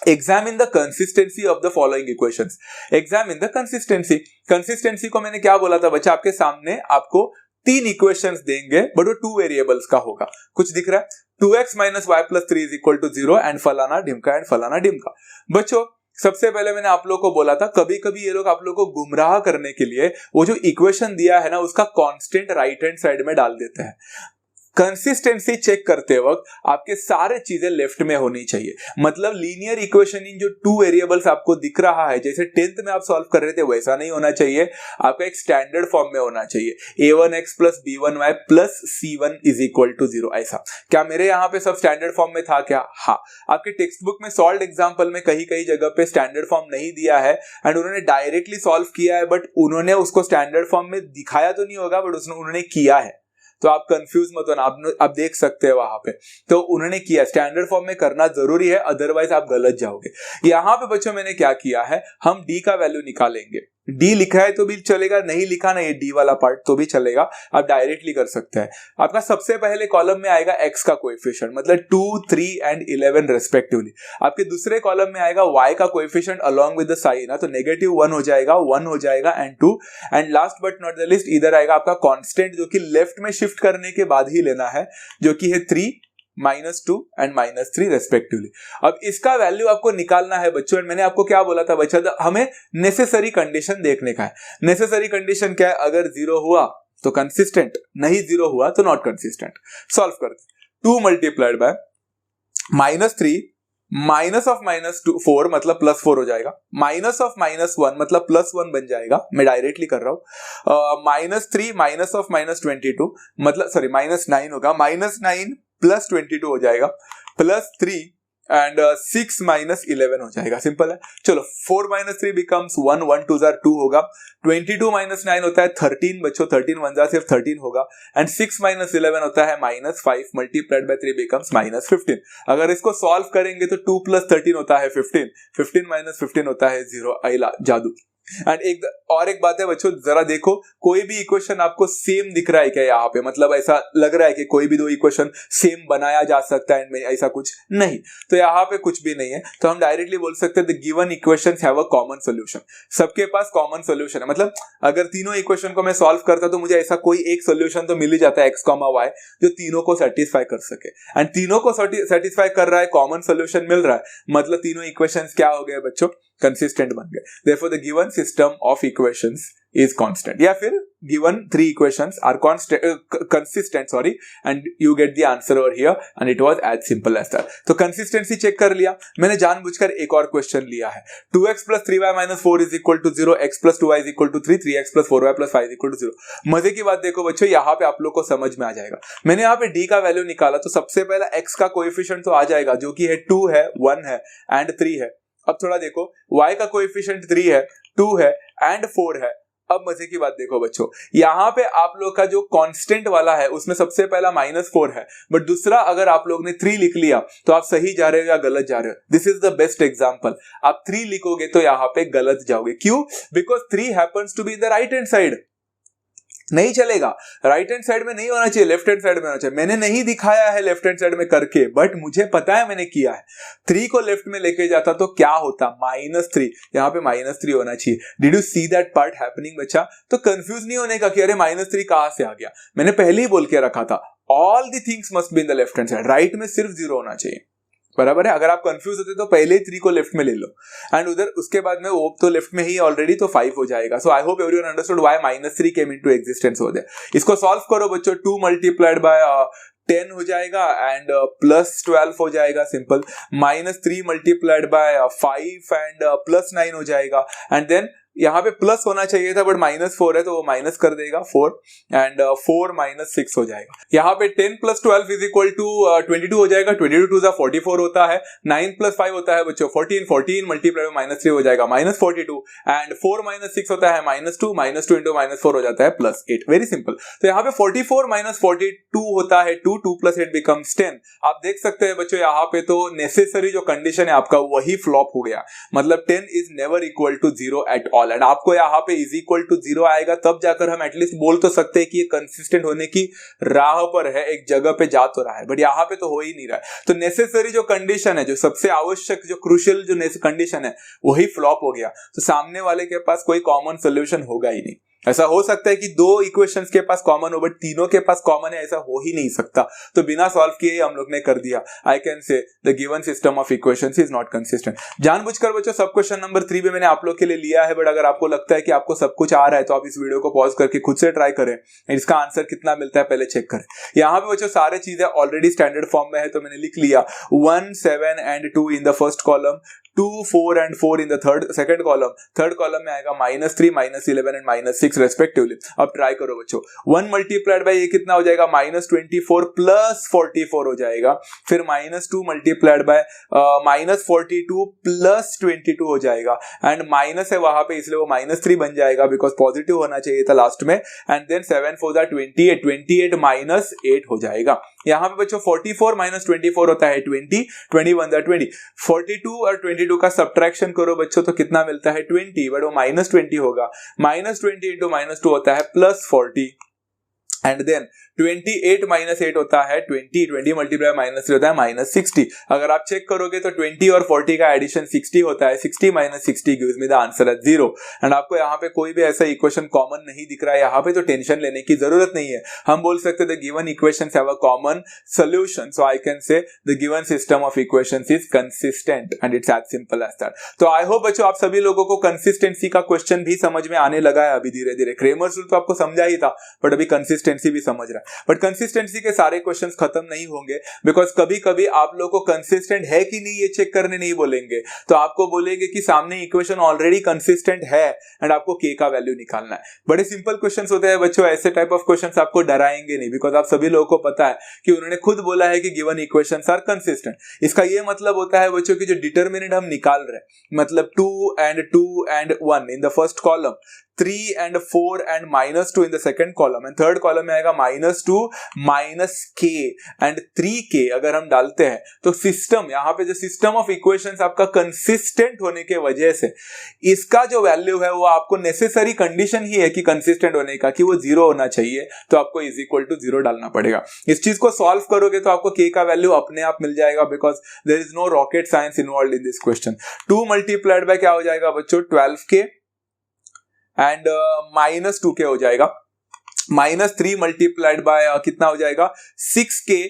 Examine the consistency of the following equations. Examine the consistency. Consistency को मैंने क्या बोला था बच्चा, आपके सामने आपको 3 इक्वेशंस देंगे बट वो 2 वेरिएबल्स का होगा। कुछ दिख रहा है, 2x minus y plus 3 is equal to 0 and फलाना ढिमका एंड फलाना ढिमका। बच्चों सबसे पहले मैंने आप लोग को बोला था, कभी कभी ये लोग आप लोग को गुमराह करने के लिए वो जो इक्वेशन दिया है ना उसका कांस्टेंट राइट हैंड साइड में डाल देते हैं। कंसिस्टेंसी चेक करते वक्त आपके सारे चीजें लेफ्ट में होनी चाहिए, मतलब लीनियर इक्वेशन इन जो 2 वेरिएबल्स आपको दिख रहा है, जैसे 10th में आप सॉल्व कर रहे थे वैसा नहीं होना चाहिए, आपका एक स्टैंडर्ड फॉर्म में होना चाहिए, a1x plus b1y plus c1 is equal to 0। ऐसा क्या मेरे यहाँ पे सब स्टैंडर्ड फॉर्म में था क्या? हाँ, आपके टेक्स्ट बुक में सॉल्व एग्जाम्पल में कहीं कहीं जगह पे स्टैंडर्ड फॉर्म नहीं दिया है एंड उन्होंने डायरेक्टली सॉल्व किया है, बट उन्होंने उसको स्टैंडर्ड फॉर्म में दिखाया तो नहीं होगा, बट उन्होंने किया है, तो आप कंफ्यूज मत होना, आप देख सकते हैं वहां पे, तो उन्होंने किया, स्टैंडर्ड फॉर्म में करना जरूरी है, अदरवाइज आप गलत जाओगे। यहाँ पे बच्चों मैंने क्या किया है, हम d का वैल्यू निकालेंगे। d लिखा है तो भी चलेगा, नहीं लिखा ना ये d वाला पार्ट तो भी चलेगा, आप डायरेक्टली कर सकते हैं। आपका सबसे पहले कॉलम में आएगा x का कोएफिशिएंट, मतलब 2, 3 एंड 11 रेस्पेक्टिवली। आपके दूसरे कॉलम में आएगा y का coefficient along with the sign, ना तो -1 हो जाएगा, 1 हो जाएगा and 2, and last but not the least इधर आएगा आपका कांस्टेंट, जो कि लेफ्ट में शिफ्ट करने के बाद ही लेना है, जो कि है 3, -2 एंड -3 रेस्पेक्टिवली। अब इसका वैल्यू आपको निकालना है बच्चों, मैंने आपको क्या बोला था बच्चा, हमें नेसेसरी कंडीशन देखने का है। नेसेसरी कंडीशन क्या है, अगर 0 हुआ तो कंसिस्टेंट, नहीं 0 हुआ तो नॉट कंसिस्टेंट। सॉल्व करते, 2 मल्टीप्लाइड बाय -3 माइनस ऑफ -4 मतलब +4 हो जाएगा, माइनस ऑफ -1 मतलब +1 बन जाएगा, मैं डायरेक्टली कर रहा हूं। -3 माइनस ऑफ -22 मतलब सॉरी -9 होगा, -9 +22 हो जाएगा, +3 एंड 6 -11 हो जाएगा। सिंपल है। चलो 4 - 3 बिकम्स 1, 1 2 2 होगा, 22 - 9 होता है 13 बच्चों, 13 1 सिर्फ 13 होगा, एंड 6 -11 होता है -5 मल्टीप्लाइड बाय 3 बिकम्स -15। अगर इसको सॉल्व करेंगे तो 2 + 13 होता है 15, 15 - 15 होता है 0। आइला जादू। एंड एक बात है बच्चों, जरा देखो कोई भी इक्वेशन आपको सेम दिख रहा है क्या यहाँ पे, मतलब ऐसा लग रहा है कि कोई भी दो इक्वेशन सेम बनाया जा सकता है, ऐसा कुछ नहीं, तो यहाँ पे कुछ भी नहीं है, तो हम डायरेक्टली बोल सकते हैं the given equations have a common solution. सबके पास कॉमन सॉल्यूशन है, मतलब अगर तीनों इक्वेशन को मैं सॉल्व करता तो मुझे ऐसा कोई एक सॉल्यूशन तो मिल ही जाता है x, y जो तीनों को सेटिस्फाई कर सके, एंड तीनों को सेटिस्फाई कर रहा है, कॉमन सॉल्यूशन मिल रहा है, मतलब तीनों इक्वेशंस क्या हो गए बच्चों, कंसिस्टेंट बन गए। Therefore the given system of equations is constant, या फिर given three equations are consistent sorry, and you get the answer over here, and it was as simple as that। तो consistency चेक कर लिया। मैंने जानबूझकर एक और क्वेश्चन लिया है, 2x + 3y - 4 is equal to 0, x + 2y is equal to 3, 3x + 4y + 5 is equal to 0। मजे की बात देखो बच्चों, यहाँ पे आप लोग को समझ में आ जाएगा। मैंने यहाँ पे d का वैल्यू निकाला तो सबसे पहला x का कोएफिशिएंट तो आ जाएगा, जो कि है 2 है, 1 है एंड 3 है। अब थोड़ा देखो y का कोएफिशिएंट 3 है, 2 है एंड 4 है। अब मजे की बात देखो बच्चों, यहाँ पे आप लोग का जो कांस्टेंट वाला है उसमें सबसे पहला -4 है, बट दूसरा अगर आप लोग ने 3 लिख लिया तो आप सही जा रहे हो या गलत जा रहे हो। This is the best example. आप 3 लिखोगे तो यहाँ पे गलत जाओगे। क्यों? Because 3 happens to be the right hand side, नहीं चलेगा। राइट हैंड साइड में नहीं होना चाहिए, लेफ्ट हैंड साइड में होना चाहिए। मैंने नहीं दिखाया है लेफ्ट हैंड साइड में करके, बट मुझे पता है मैंने किया है। 3 को लेफ्ट में लेके जाता तो क्या होता, -3, यहाँ पे -3 होना चाहिए। Did you see that part happening बच्चा? तो कंफ्यूज नहीं होने का कि अरे -3 कहां से आ गया, मैंने पहले ही बोल के रखा था all the things must be in the left hand side, right में सिर्फ 0 होना चाहिए। बराबर है। अगर आप कंफ्यूज होते तो पहले ही 3 को लेफ्ट में ले लो, एंड उधर उसके बाद में वो तो लेफ्ट में ही ऑलरेडी, तो 5 हो जाएगा। So I hope everyone understood why -3 came into existence हो देयर। इसको सॉल्व करो बच्चों, 2 × 10 हो जाएगा एंड +12 हो जाएगा, सिंपल। -3 × 5 एंड +9 हो जाएगा, एंड देन यहाँ पे प्लस होना चाहिए था बट -4 है तो वो माइनस कर देगा 4, एंड 4 - 6 हो जाएगा। यहाँ पे 10 + 12 इज इक्वल टू 22 हो जाएगा, 22 2 44 होता है, 9 + 5 होता है बच्चों 14, 14 मल्टीप्लाई में -3 हो जाएगा -42, एंड 4 - 6 होता है -2, -2 इंटू -4 हो जाता है +8। Very simple. तो यहाँ पे 44 - 42 होता है 2, 2 + 8 बिकम्स 10। आप देख सकते हैं बच्चों यहाँ पे तो नेसेसरी जो कंडीशन है आपका वही फ्लॉप हो गया, मतलब 10 is never equal to 0 at all, and आपको यहाँ पे इज इक्वल टू 0 आएगा तब जाकर हम एटलीस्ट बोल तो सकते हैं कि ये कंसिस्टेंट होने की राह पर है, एक जगह पे जा तो रहा है, बट यहाँ पे तो हो ही नहीं रहा है। तो नेसेसरी जो कंडीशन है, जो सबसे आवश्यक, जो क्रूशियल जो कंडीशन है वही फ्लॉप हो गया, तो सामने वाले के पास कोई कॉमन सोल्यूशन होगा ही नहीं। ऐसा हो सकता है कि 2 इक्वेशंस के पास कॉमन हो, बट तीनों के पास कॉमन है ऐसा हो ही नहीं सकता। तो बिना सॉल्व किए हम लोग ने कर दिया। आई can say the given system of equations is not consistent. जानबूझकर बच्चों सब क्वेश्चन नंबर 3 भी मैंने आप लोग के लिए लिया है, बट अगर आपको लगता है कि आपको सब कुछ आ रहा है तो आप इस वीडियो को पॉज करके खुद से ट्राई करें, इसका आंसर कितना मिलता है पहले चेक करें। यहाँ पे बच्चों सारे चीजें ऑलरेडी स्टैंडर्ड फॉर्म में है, तो मैंने लिख लिया 1 7 and 2 in the first column, 2 4 and 4 in the second column. Third column में आएगा -3 -11 एंड -6 रेस्पेक्टिवली। अब ट्राई करो बच्चों, 1 मल्टीप्लाइड बाय ये कितना हो जाएगा, -24 + 44 हो जाएगा, फिर -2 मल्टीप्लाइड बाय -42 + 22 हो जाएगा, एंड माइनस है वहां पे इसलिए वो -3 बन जाएगा बिकॉज पॉजिटिव होना चाहिए था लास्ट में, एंड देन 7 4 28 28 -8 हो जाएगा। यहाँ पे बच्चों 44 - 24 होता है 20, 21 20, 42 और 22 का सब्ट्रैक्शन करो बच्चों तो कितना मिलता है 20, बट वो -20 होगा, -20 इंटू -2 होता है +40, एंड देन 28 - 8 होता है 20, 20 मल्टीप्लाई -3 होता है -60। अगर आप चेक करोगे तो 20 और 40 का एडिशन 60 होता है, 60 - 60 gives me the answer as 0। And आपको यहाँ पे कोई भी ऐसा इक्वेशन कॉमन नहीं दिख रहा है, यहाँ पे तो टेंशन लेने की जरूरत नहीं है। हम बोल सकते the given equations have a common solution, so I can say the given system of equations is consistent and it's as simple as that. तो आई होप बच्चों आप सभी लोगों को कंसिस्टेंसी का क्वेश्चन भी समझ में आने लगा है अभी धीरे धीरे। क्रेमर्स रूल तो आपको समझा ही था, बट अभी कंसिस्टेंसी भी समझ रहा है। बट कंसिस्टेंसी के सारे क्वेश्चंस खत्म नहीं होंगे, बिकॉज कभी कभी आप लोग को कंसिस्टेंट है कि नहीं ये चेक करने नहीं बोलेंगे, तो आपको बोलेंगे कि सामने इक्वेशन ऑलरेडी कंसिस्टेंट है एंड आपको के का वैल्यू निकालना है। बड़े सिंपल क्वेश्चंस होते हैं बच्चों, ऐसे टाइप ऑफ क्वेश्चंस आपको डराएंगे नहीं, बिकॉज आप सभी लोगों को पता है कि उन्होंने खुद बोला है कि गिवन इक्वेशंस आर कंसिस्टेंट। इसका ये मतलब होता है बच्चों की जो डिटर्मिनेंट हम निकाल रहे हैं, मतलब 2 and 1 in the first column, 3 and 4 and -2 in the second column, and third column में आएगा -2 -k and 3k। अगर हम डालते हैं तो सिस्टम, यहाँ पे जो सिस्टम ऑफ इक्वेशंस आपका कंसिस्टेंट होने के वजह से इसका जो वैल्यू है वो आपको नेसेसरी कंडीशन ही है कि कंसिस्टेंट होने का, कि वो 0 होना चाहिए, तो आपको इज इक्वल टू 0 डालना पड़ेगा। इस चीज को सॉल्व करोगे तो आपको k का वैल्यू अपने आप मिल जाएगा, because there is no rocket science involve in this question. 2 multiplied by क्या हो जाएगा बच्चों, 12k एंड -2k हो जाएगा, -3 मल्टीप्लाइड बाय कितना हो जाएगा, 6k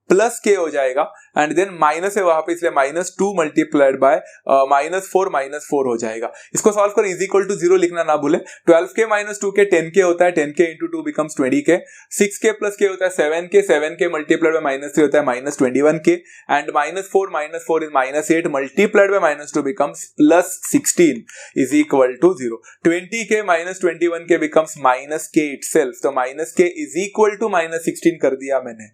प्लस k हो जाएगा, एंड देन माइनस है वहां पे इसलिए -2 मल्टीप्लाइड बाय -4 हो जाएगा। इसको सॉल्व कर इज इक्वल टू 0 लिखना ना भूले। 12k -2k 10k होता है, 10k into 2 becomes 20k, 6k plus k होता है 7k, 7k मल्टीप्लाइड बाय -3 होता है -21k, and -4 is -8 multiplied by -2 becomes +16 is equal to 0। 20k -21k becomes -k itself, तो -k इज इक्वल टू -16 कर दिया मैंने।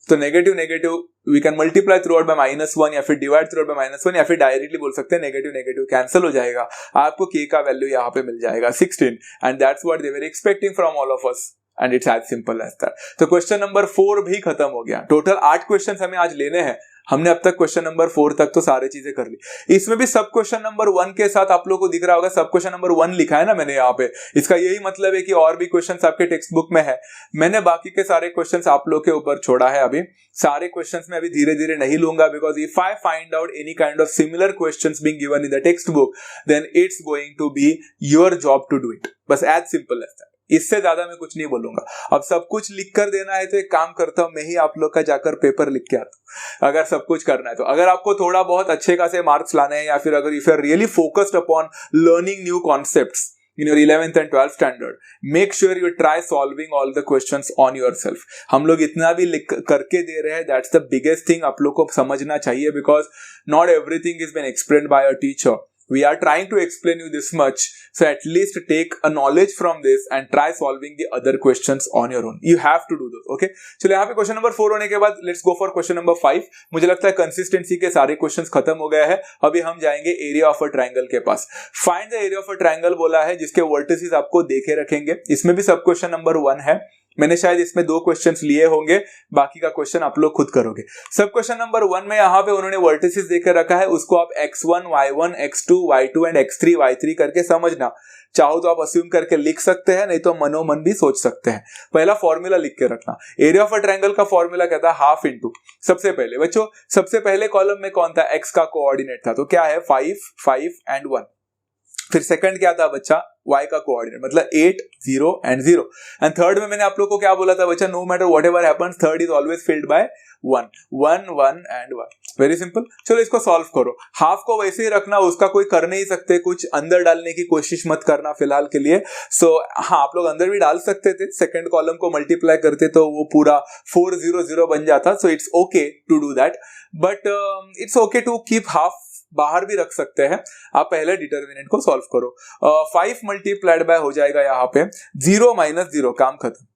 तो negative negative we can multiply through out by -1 या फिर डिवाइड थ्रू आउट बाय -1, या फिर डायरेक्टली बोल सकते हैं नेगेटिव नेगेटिव कैंसिल हो जाएगा, आपको k का वैल्यू यहाँ पे मिल जाएगा 16, and that's what they were expecting from all of us, and it's as simple as that. तो क्वेश्चन नंबर 4 भी खत्म हो गया। टोटल 8 क्वेश्चंस हमें आज लेने हैं, हमने अब तक क्वेश्चन नंबर 4 तक तो सारी चीजें कर ली। इसमें भी सब क्वेश्चन नंबर 1 के साथ आप लोगों को दिख रहा होगा सब क्वेश्चन नंबर 1 लिखा है ना मैंने यहाँ पे, इसका यही मतलब है कि और भी क्वेश्चंस आपके टेक्स्ट बुक में है। मैंने बाकी के सारे क्वेश्चंस आप लोग के ऊपर छोड़ा है, अभी सारे क्वेश्चंस में अभी धीरे धीरे नहीं लूंगा, because if I find out any kind of similar questions being given in the textbook, then it's going to be your job to do it, बस एज सिंपल एज दैट। इससे ज्यादा मैं कुछ नहीं बोलूंगा। अब सब कुछ लिख कर देना है तो एक काम करता हूं, मैं ही आप लोग का जाकर पेपर लिख के आता हूं, अगर सब कुछ करना है तो। अगर आपको थोड़ा बहुत अच्छे खासे मार्क्स लाने हैं, या फिर अगर if you are really focused upon learning new concepts in your 11th and 12th standard, make sure you try solving all the questions on yourself। हम लोग इतना भी लिख करके दे रहे हैं, that's the biggest thing आप लोग को समझना चाहिए, because not everything is been explained by a teacher। We are trying to explain you this much, so at least take a knowledge from this and try solving the other questions on your own। You have to do those, okay? चलो यहाँ पे question number 4 होने के बाद let's go for question number 5। मुझे लगता है consistency के सारे क्वेश्चंस खत्म हो गए हैं, अभी हम जाएंगे एरिया ऑफ अ ट्रायंगल के पास। Find the area of a triangle बोला है, जिसके वर्टिसेस आपको देखे रखेंगे। इसमें भी सब क्वेश्चन नंबर 1 है, मैंने शायद इसमें 2 क्वेश्चंस लिए होंगे, बाकी का क्वेश्चन आप लोग खुद करोगे। सब क्वेश्चन नंबर 1 में यहाँ पे उन्होंने वर्टिसेस देकर रखा है, उसको आप x1 y1 x2 y2 and x3 y3 करके समझना। चाहो तो आप अस्यूम करके लिख सकते हैं, नहीं तो मनोमन भी सोच सकते हैं। पहला फॉर्मूला लिख के रखना। एरिया ऑफ अ ट्रायंगल का फॉर्मूला कहता है हाफ इंटू, सबसे पहले बच्चों सबसे पहले कॉलम में कौन था, x का कोऑर्डिनेट था, तो क्या है 5 5 एंड 1। फिर सेकंड क्या था बच्चा, y का कोऑर्डिनेट मतलब 8 0 एंड 0। एंड थर्ड में मैंने आप लोग को क्या बोला था बच्चा, no matter what ever happens third is always filled by 1 1 1 and 1। Very simple. चलो इसको सॉल्व करो। हाफ को वैसे ही रखना, उसका कोई कर नहीं सकते, कुछ अंदर डालने की कोशिश मत करना फिलहाल के लिए। सो हाँ, आप लोग अंदर भी डाल सकते थे, सेकंड कॉलम को मल्टीप्लाई करते तो वो पूरा 4 0 0 बन जाता। So it's okay to do that, but it's okay to keep half बाहर भी रख सकते हैं। आप पहले डिटर्मिनेंट को सॉल्व करो। 5 मल्टीप्लाइड बाय हो जाएगा यहाँ पे 0 माइनस 0, काम खत्म।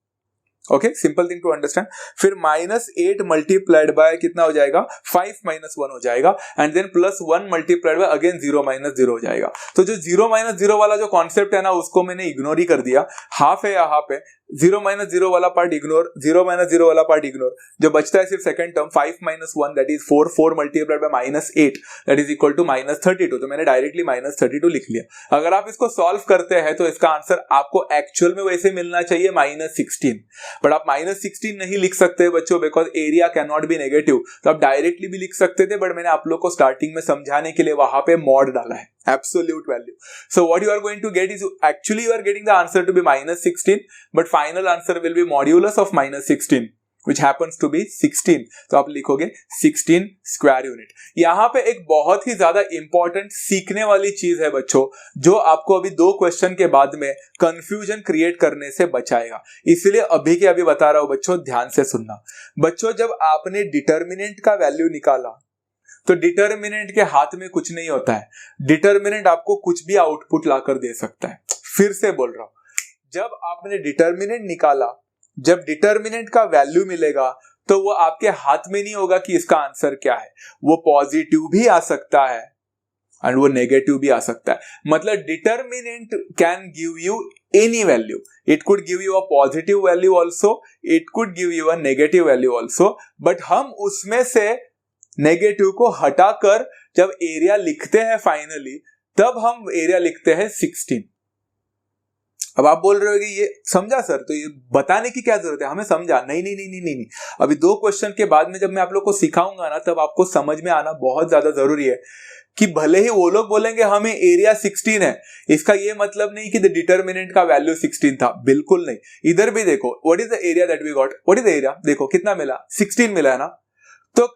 Okay, simple thing to understand. फिर -8 मल्टीप्लाइड बाय कितना हो जाएगा, 5 - 1 हो जाएगा, and then +1 multiplied by again 0 - 0 हो जाएगा। तो जो 0 - 0 वाला जो कॉन्सेप्ट है ना, उसको मैंने इग्नोर ही कर दिया। हाफ है यहाँ पे, 0 - 0 वाला पार्ट इग्नोर, 0 - 0 वाला पार्ट इग्नोर। जो बचता है सिर्फ second term 5 - 1 that is 4, 4 multiplied by -8 that is equal to -32। तो मैंने डायरेक्टली -32 लिख लिया। अगर आप इसको सॉल्व करते हैं तो इसका आंसर आपको एक्चुअल में वैसे मिलना चाहिए -16, बट आप -16 नहीं लिख सकते बच्चों, because area can not be negative. तो आप डायरेक्टली भी लिख सकते थे, बट मैंने आप लोग को स्टार्टिंग में समझाने के लिए वहां पे मॉड डाला है, absolute value। So what you are going to get is actually you are getting the answer to be -16, but final answer will be modulus of -16। which happens to be 16, तो आप लिखोगे 16 स्क्वायर यूनिट। यहाँ पे एक बहुत ही ज्यादा important सीखने वाली चीज है बच्चों, जो आपको अभी 2 क्वेश्चन के बाद में कंफ्यूजन क्रिएट करने से बचाएगा, इसलिए अभी के अभी बता रहा हूं बच्चों, ध्यान से सुनना। बच्चों जब आपने डिटर्मिनेंट का वैल्यू निकाला तो डिटर्मिनेंट के हाथ में कुछ नहीं होता है, डिटर्मिनेंट आपको कुछ भी आउटपुट लाकर दे सकता है। फिर से बोल रहा हूं, जब आपने डिटर्मिनेंट निकाला, जब डिटर्मिनेंट का वैल्यू मिलेगा तो वो आपके हाथ में नहीं होगा कि इसका आंसर क्या है। वो पॉजिटिव भी आ सकता है एंड वो नेगेटिव भी आ सकता है। मतलब determinant can give you any value, it could give you a positive value also, it could give you a negative value also, but हम उसमें से नेगेटिव को हटाकर जब एरिया लिखते हैं फाइनली, तब हम एरिया लिखते हैं 16। अब आप बोल रहे हो कि ये समझा सर, तो ये बताने की क्या जरूरत है, हमें समझा? नहीं नहीं नहीं नहीं नहीं, नहीं। अभी 2 क्वेश्चन के बाद में जब मैं आप लोग को सिखाऊंगा ना, तब आपको समझ में आना बहुत ज्यादा जरूरी है कि भले ही वो लोग बोलेंगे हमें एरिया 16 है, इसका ये मतलब नहीं कि द डिटर्मिनेंट का वैल्यू 16 था, बिल्कुल नहीं। इधर भी देखो, what is the area that we got, what is the area, देखो कितना मिला, 16 मिला है ना। तो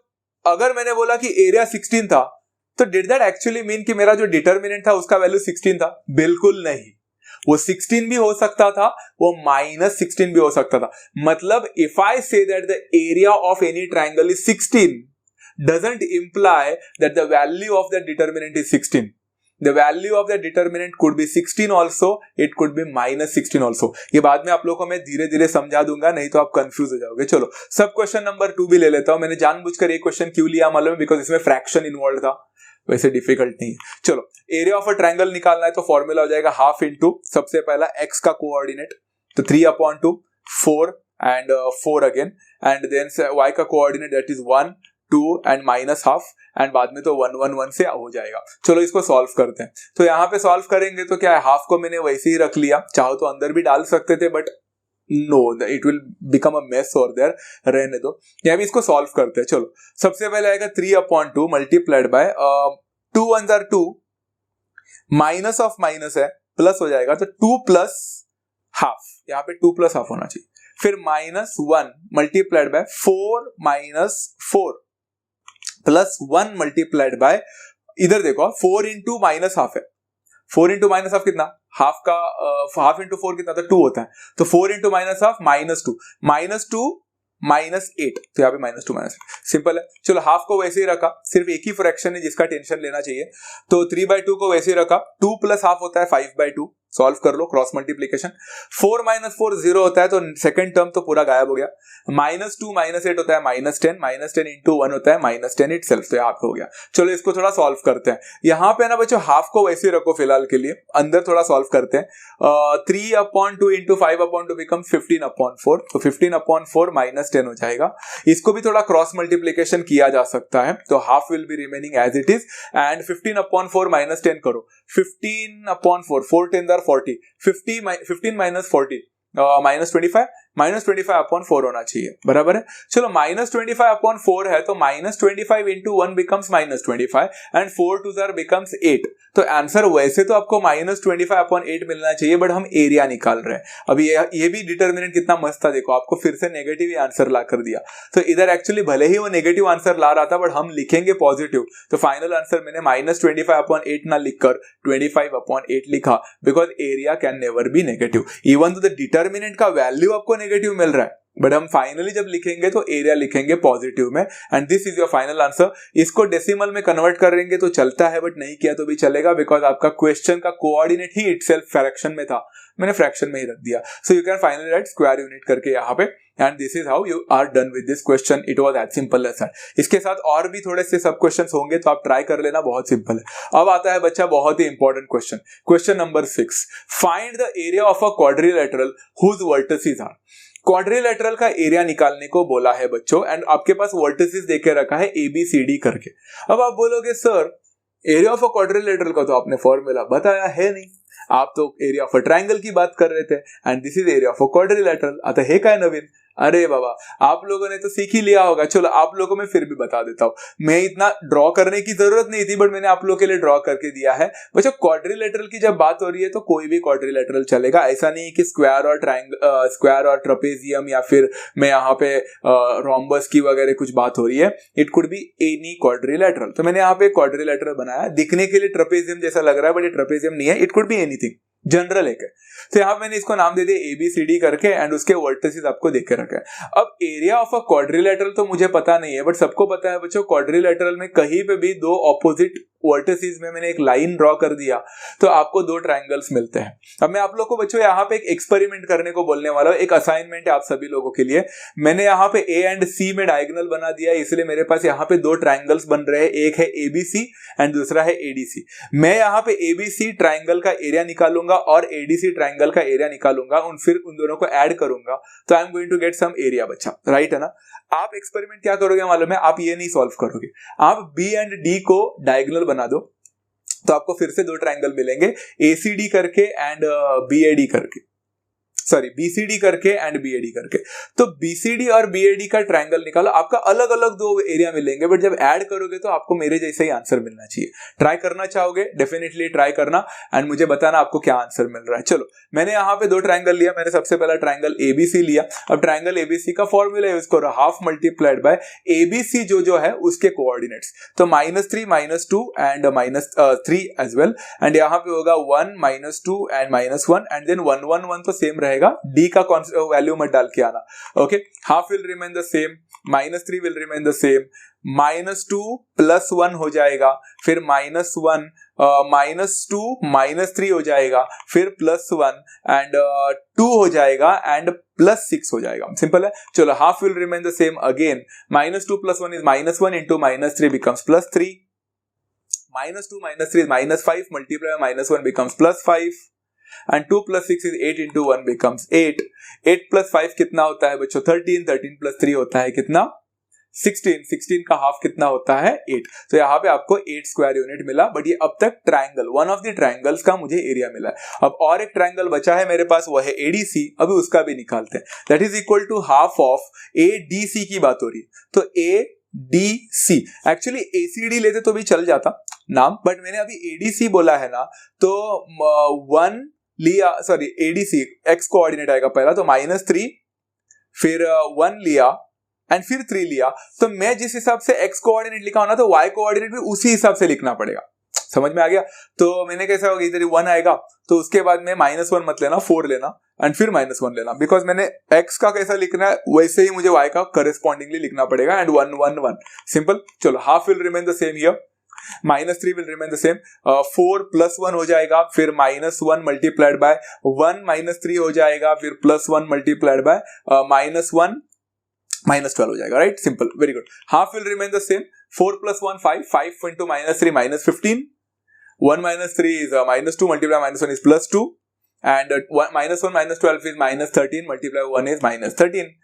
अगर मैंने बोला कि एरिया 16 था, तो डिड दैट एक्चुअली मीन कि मेरा जो डिटर्मिनेंट था उसका वैल्यू 16 था? बिल्कुल नहीं। वो 16 भी हो सकता था, वो -16 भी हो सकता था। मतलब if I say that the area of any triangle is 16 doesn't imply that the value of the determinant is 16. The value of the determinant could be 16 also, it could be -16 also. ये बाद में आप लोगों को मैं धीरे धीरे समझा दूंगा, नहीं तो आप कंफ्यूज हो जाओगे। चलो सब क्वेश्चन नंबर 2 भी ले लेता हूं। मैंने जानबूझकर ये क्वेश्चन क्यों लिया मालूम है? बिकॉज इसमें फ्रैक्शन इन्वॉल्व था, वैसे डिफिकल्ट नहीं है। चलो एरिया ऑफ अ ट्रायंगल निकालना है तो फॉर्मूला हो जाएगा हाफ इंटू सबसे पहला x का कोऑर्डिनेट, तो 3/2 4 and 4 again, and then y का coordinate that is 1 2 and -half, and बाद में तो 1 1 1 से हो जाएगा। चलो इसको सॉल्व करते हैं। तो यहाँ पे सॉल्व करेंगे तो क्या है, हाफ को मैंने वैसे ही रख लिया, चाहो तो अंदर भी डाल सकते थे but no, it will become a mess और देयर, रहने दो। यहाँ भी इसको सॉल्व करते हैं। चलो सबसे पहले आएगा 3/2 multiplied by 2 1s are 2, minus of minus है, प्लस हो जाएगा तो 2 प्लस हाफ, यहाँ पे 2 प्लस हाफ होना चाहिए। फिर -1 multiplied bye 4 -4 plus 1 multiplied bye, इधर देखो 4 इंटू माइनस हाफ है, 4 इंटू माइनस हाफ कितना, हाफ का हाफ इंटू 4 कितना, तो 2 होता है, तो 4 इंटू माइनस हाफ -2 -8, तो यहाँ पे -2 -8 सिंपल है। चलो हाफ को वैसे ही रखा, सिर्फ एक ही फ्रैक्शन है जिसका टेंशन लेना चाहिए, तो 3/2 को वैसे ही रखा, 2 प्लस हाफ होता है 5/2, सॉल्व कर लो क्रॉस मल्टीप्लीकेशन। 4 - 4 0 होता है, तो सेकंड टर्म तो पूरा गायब हो गया। -2 -8 होता है -10, -10 इंटू 1 होता है -10 इटसेल्फ, तो यहाँ पे हो गया। चलो इसको थोड़ा सॉल्व करते हैं। यहाँ पे ना बच्चों हाफ को वैसे ही रखो फिलहाल के लिए, अंदर थोड़ा सॉल्व करते हैं। 3/2 इंटू 5/2 बिकम 15/4, तो 15/4 -10 हो जाएगा। इसको भी थोड़ा क्रॉस मल्टीप्लीकेशन किया जा सकता है, तो half will be remaining as it is, and 15/4 -10 करो, 15/4 4 10 40, 15 -40 -25, -25/4 होना चाहिए, बराबर है। चलो -25/4 है, तो -25 into 1 becomes -25 and 4 2s becomes 8, तो आंसर वैसे तो आपको -25/8 मिलना चाहिए, बट हम एरिया निकाल रहे हैं। अभी ये भी डिटर्मिनेंट कितना मस्त था, देखो आपको फिर से नेगेटिव ही आंसर ला कर दिया। तो इधर एक्चुअली भले ही वो नेगेटिव आंसर ला रहा था, बट हम लिखेंगे पॉजिटिव, तो फाइनल आंसर मैंने -25/8 ना लिखकर 25/8 लिखा, because area can never be negative, even तो द डिटर्मिनेंट का वैल्यू आपको नेगेटिव मिल रहा है, बट हम फाइनली जब लिखेंगे तो एरिया लिखेंगे पॉजिटिव में, and this is your final answer. इसको डेसिमल में कन्वर्ट करेंगे तो चलता है, बट नहीं किया तो भी चलेगा, बिकॉज आपका क्वेश्चन का कोऑर्डिनेट ही इटसेल्फ फ्रैक्शन में था, मैंने फ्रैक्शन में ही रख दिया। So you can finally write square unit करके यहाँ पे, and this is how you are done with this question. It was as simple as that. इसके साथ और भी थोड़े से सब क्वेश्चंस होंगे, तो आप ट्राई कर लेना, बहुत सिंपल है। अब आता है बच्चा बहुत ही important question, question number 6, find the area of a quadrilateral whose vertices are. Quadrilateral का एरिया निकालने को बोला है बच्चों, एंड आपके पास वर्टिसेस देके रखा है ABCD करके। अब आप बोलोगे sir area of a quadrilateral का तो आपने फॉर्मूला बताया है नहीं, आप तो एरिया ऑफ अ ट्रायंगल की बात कर रहे थे, and this is area of a quadrilateral. आता हे काय नवीन, अरे बाबा, आप लोगों ने तो सीख ही लिया होगा। चलो आप लोगों में फिर भी बता देता हूँ, मैं इतना ड्रॉ करने की जरूरत नहीं थी बट मैंने आप लोगों के लिए ड्रॉ करके दिया है। बच्चों क्वाड्रिलेटरल की जब बात हो रही है तो कोई भी क्वाड्रिलेटरल चलेगा, ऐसा नहीं कि स्क्वायर और स्क्वायर और ट्रपेजियम या फिर मैं यहाँ पे रोम्बस की वगैरह कुछ बात हो रही है। It could be any quadrilateral. तो मैंने यहाँ पे क्वाड्रिलेटरल बनाया, दिखने के लिए ट्रपेजियम जैसा लग रहा है बट ये ट्रपेजियम नहीं है, it could be anything, general एक है। तो यहाँ मैंने इसको नाम दे दिया ABCD करके एंड उसके वर्टिसेस आपको देख के रखा है। अब एरिया ऑफ अ क्वाड्रिलेटरल तो मुझे पता नहीं है बट सबको पता है बच्चों, क्वाड्रिलेटरल में कहीं पे भी दो ऑपोजिट वर्टिसेस में मैंने एक लाइन ड्रॉ कर दिया तो आपको दो ट्रायंगल्स मिलते हैं। अब मैं आप लोगों को बच्चों यहाँ पे एक एक्सपेरिमेंट करने को बोलने वाला हूँ, एक असाइनमेंट है आप सभी लोगों के लिए। मैंने यहाँ पे A एंड C में डायगोनल बना दिया, इसलिए मेरे पास यहाँ पे दो ट्रायंगल्स बन रहे हैं, एक है ABC एंड दूसरा है ADC। मैं यहाँ पे ABC ट्रायंगल का एरिया निकालूंगा और ADC ट्रायंगल का एरिया निकालूंगा, फिर उन दोनों को ऐड करूंगा तो I am going to get some area बच्चा, राइट है ना। आप एक्सपेरिमेंट क्या करोगे मालूम है, आप ये नहीं सॉल्व करोगे, आप B एंड D को डायगोनल बना दो तो आपको फिर से दो ट्रायंगल मिलेंगे, ACD करके एंड BAD करके, सॉरी BCD करके एंड BAD करके। तो BCD और BAD का ट्रायंगल निकालो, आपका अलग अलग दो एरिया मिलेंगे बट जब ऐड करोगे तो आपको मेरे जैसा ही आंसर मिलना चाहिए। ट्राई करना चाहोगे, डेफिनेटली ट्राई करना एंड मुझे बताना आपको क्या आंसर मिल रहा है। चलो मैंने यहाँ पे दो ट्रायंगल लिया, मैंने सबसे पहला ट्रायंगल ABC लिया। अब ट्रायंगल ABC का फॉर्मूला यूज करो, हाफ मल्टीप्लाइड बाय ABC जो है उसके कोऑर्डिनेट्स, तो -3 -2 एंड -3 एज वेल, एंड यहाँ पे होगा 1 -2 एंड -1 एंड देन 1 1 1 तो सेम रहेगा, D का वैल्यू मत डाल के आना। Okay, half will remain the same, -3 will remain the same, -2 +1 हो जाएगा, फिर -1 -2 -3 हो जाएगा, फिर +1 एंड 2 हो जाएगा एंड +6 हो जाएगा। सिंपल है। चलो half will remain the same again, -2 +1 is -1 into -3 becomes +3, -2 -3 is -5 multiplied by -1 becomes +5 and 2 + 6 is 8 into 1 becomes 8. 8 + 5 कितना होता है बच्चों, 13, 13 + 3 होता है कितना, 16, 16 का हाफ कितना होता है, 8। तो यहाँ पे आपको 8 स्क्वायर यूनिट मिला, बट ये अब तक triangle, one of the triangles का मुझे एरिया मिला है। अब और एक ट्रायंगल बचा है मेरे पास, वो है ADC, अभी उसका भी निकालते हैं। That is equal to half of ADC की बात हो रही है, तो ADC, एक्चुअली ACD लेते तो भी चल जाता नाम, बट मैंने अभी ADC बोला है ना, तो 1 लिया, सॉरी ADC x कोऑर्डिनेट आएगा पहला, तो -3, फिर 1 लिया एंड फिर 3 लिया। तो मैं जिस हिसाब से x कोऑर्डिनेट लिखा हूं ना, तो y कोऑर्डिनेट भी उसी हिसाब से लिखना पड़ेगा। समझ में आ गया। तो मैंने कैसा होगा, इधर 1 आएगा तो उसके बाद में -1 मत लेना, 4 लेना एंड फिर -1 लेना, बिकॉज मैंने x का कैसा लिखना है वैसे ही मुझे y का करेस्पॉन्डिंगली लिखना पड़ेगा एंड 1 1 1 सिंपल। चलो half will remain the same here, -3 will remain the same, 4 + 1 हो जाएगा, फिर -1 multiplied by 1 -3 हो जाएगा, फिर +1 multiplied by -1 -12 हो जाएगा, right, simple, very good. Half will remain the same, 4 + 1 5, 5 into -3 -15, 1 -3 is -2 multiplied by -1 is +2 and -1 -12 is -13 multiplied by 1 is -13।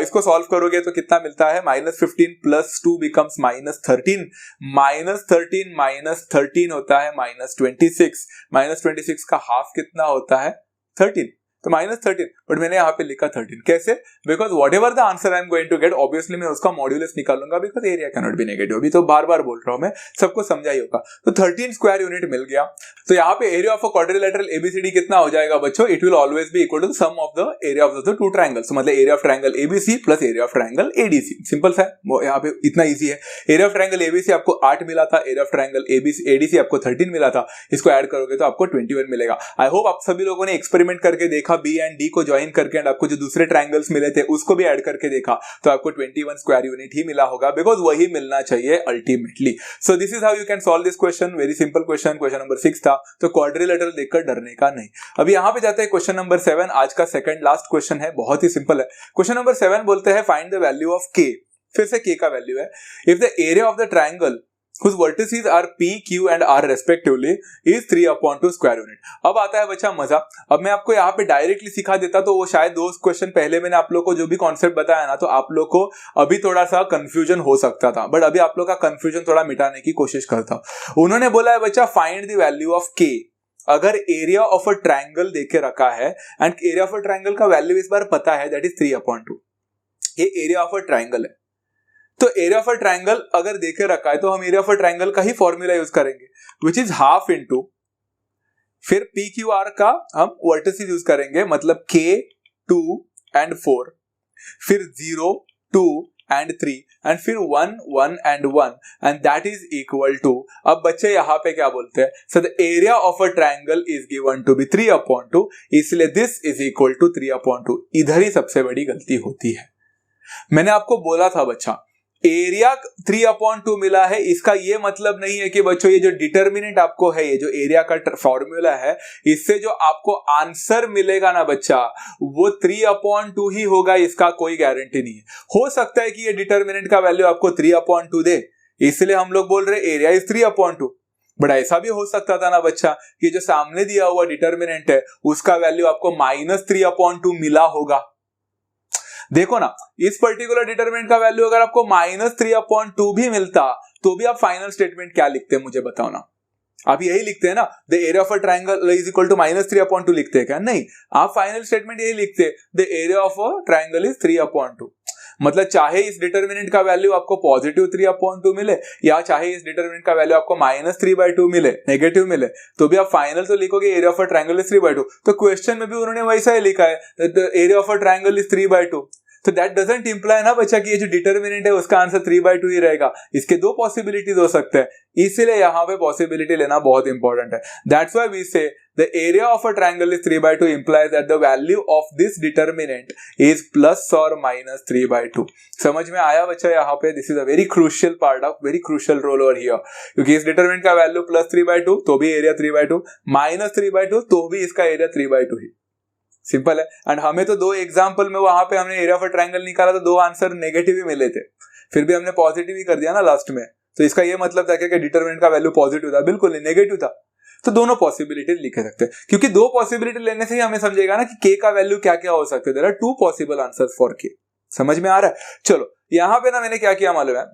इसको solve करोगे तो कितना मिलता है, -15 + 2 becomes -13, -13 -13 होता है -26, -26 का हाफ कितना होता है, 13, तो -13, बट मैंने यहाँ पे लिखा 13, कैसे, because what ever the answer I am going to get, obviously मैं उसका मॉड्यूलस निकालूंगा, because area can not be negative. अभी तो बार बार बोल रहा हूं मैं, सबको समझा ही होगा। तो 13 स्क्वायर यूनिट मिल गया। तो यहाँ पे area of a quadrilateral ABCD कितना हो जाएगा बच्चों, it will always be equal to sum of the area of the two triangles, मतलब area of triangle ABC plus area of triangle ADC। Simple सा है, यहाँ पे इतना ईजी है। एरिया ऑफ ट्रायंगल ABC आपको 8 मिला था, एरिया ऑफ ट्रायंगल ADC आपको 13 मिला था, इसको ऐड करोगे तो आपको 21 मिलेगा। आई होप आप सभी लोगों ने एक्सपेरिमेंट करके देखा, B एंड D को ज्वाइन करके एंड आपको जो दूसरे ट्रायंगल्स मिले थे उसको भी ऐड करके देखा, तो आपको 21 स्क्वायर यूनिट ही मिला होगा, बिकॉज वही मिलना चाहिए ultimately. So this is how you can solve this question, very simple question, question number 6 था। तो क्वाड्रिलेटरल देखकर डरने का नहीं। अभी यहाँ पे जाते हैं क्वेश्चन नंबर 7, आज का सेकंड लास्ट क्वेश्चन है, बहुत ही सिंपल है। क्वेश्चन नंबर 7 बोलते हैं find the value of K, फिर से K का वैल्यू है, if the area of the triangle whose vertices are P, Q and R respectively is 3/2 square unit. अब आता है बच्चा मजा। अब मैं आपको यहाँ पे डायरेक्टली सिखा देता तो वो शायद 2 क्वेश्चन पहले मैंने आप लोग को जो भी कॉन्सेप्ट बताया ना, तो आप लोग को अभी थोड़ा सा कंफ्यूजन हो सकता था, बट अभी आप लोग का कंफ्यूजन थोड़ा मिटाने की कोशिश करता हूं। उन्होंने बोला है बच्चा find the value of K, अगर एरिया ऑफ अ ट्रायंगल देके रखा है and area of a triangle का वैल्यू इस बार पता है, दैट इज 3/2। ये एरिया ऑफ अ ट्राइंगल है। तो एरिया ऑफ अ ट्राइंगल अगर देखे रखा है तो हम एरिया ऑफ अ ट्राइंगल का ही फॉर्मूला यूज करेंगे, विच इज हाफ इंटू, फिर पी क्यू आर का हम वर्टिसेस यूज करेंगे, मतलब k 2 एंड 4, फिर 0 2 एंड 3 एंड फिर 1 1 and 1 and that is equal to, अब बच्चे यहाँ पे क्या बोलते हैं, so the area of a triangle is given to be 3/2, इसलिए दिस इज इक्वल टू 3/2। इधर ही सबसे बड़ी गलती होती है। मैंने आपको बोला था बच्चा, एरिया 3/2 मिला है, इसका ये मतलब नहीं है कि बच्चों ये जो डिटर्मिनेंट आपको है, ये जो एरिया का फॉर्मूला है, इससे जो आपको आंसर मिलेगा ना बच्चा वो 3/2 ही होगा, इसका कोई गारंटी नहीं है। हो सकता है कि ये डिटर्मिनेंट का वैल्यू आपको 3/2 दे, इसलिए हम लोग बोल रहे एरिया इज 3/2, बट ऐसा भी हो सकता था ना बच्चा कि जो सामने दिया हुआ डिटर्मिनेंट है उसका वैल्यू आपको -3/2 मिला होगा। देखो ना, इस पर्टिकुलर डिटरमिनेंट का वैल्यू अगर आपको -3/2 भी मिलता तो भी आप फाइनल स्टेटमेंट क्या लिखते हैं मुझे बताओ ना। आप यही लिखते हैं ना, the area of a triangle is equal to -3/2 लिखते हैं क्या? नहीं, आप फाइनल स्टेटमेंट यही लिखते हैं, the area of a triangle is 3/2। मतलब चाहे इस डिटरमिनेंट का वैल्यू आपको पॉजिटिव 3/2 मिले या चाहे इस डिटरमिनेंट का वैल्यू आपको -3/2 मिले, नेगेटिव मिले, तो भी आप फाइनल तो लिखोगे area of a triangle is 3/2। तो क्वेश्चन में भी उन्होंने वैसा ही लिखा है, the area of a triangle is 3/2। तो दैट डजंट इंप्लाई ना बच्चा कि ये जो डिटरमिनेंट है उसका आंसर 3/2 ही रहेगा, इसके दो पॉसिबिलिटीज हो सकते हैं, इसीलिए यहाँ पे पॉसिबिलिटी लेना बहुत इंपॉर्टेंट है। दैट्स व्हाई वी से the area of a triangle is 3/2 implies that the value of this determinant is plus or minus 3/2। समझ में आया बच्चा यहाँ पे? This is a very crucial part of, very crucial roll over here, क्योंकि इस determinant का वैल्यू +3/2 तो भी एरिया 3/2, -3/2 तो भी इसका एरिया 3/2 ही। सिंपल है। एंड हमें तो दो एग्जांपल में वहां पे हमने एरिया ऑफ अ ट्राइंगल निकाला तो दो आंसर नेगेटिव ही मिले थे, फिर भी हमने पॉजिटिव ही कर दिया ना लास्ट में। तो इसका ये मतलब था कि डिटरमिनेंट का वैल्यू पॉजिटिव था? बिल्कुल नहीं, नेगेटिव था। तो दोनों पॉसिबिलिटीज लिखे सकते हैं, क्योंकि दो पॉसिबिलिटी लेने से ही हमें समझेगा ना कि के का वैल्यू क्या क्या हो सकते हैं। There are 2 possible answers for K. समझ में आ रहा है? चलो यहाँ पे ना मैंने क्या किया मालूम है,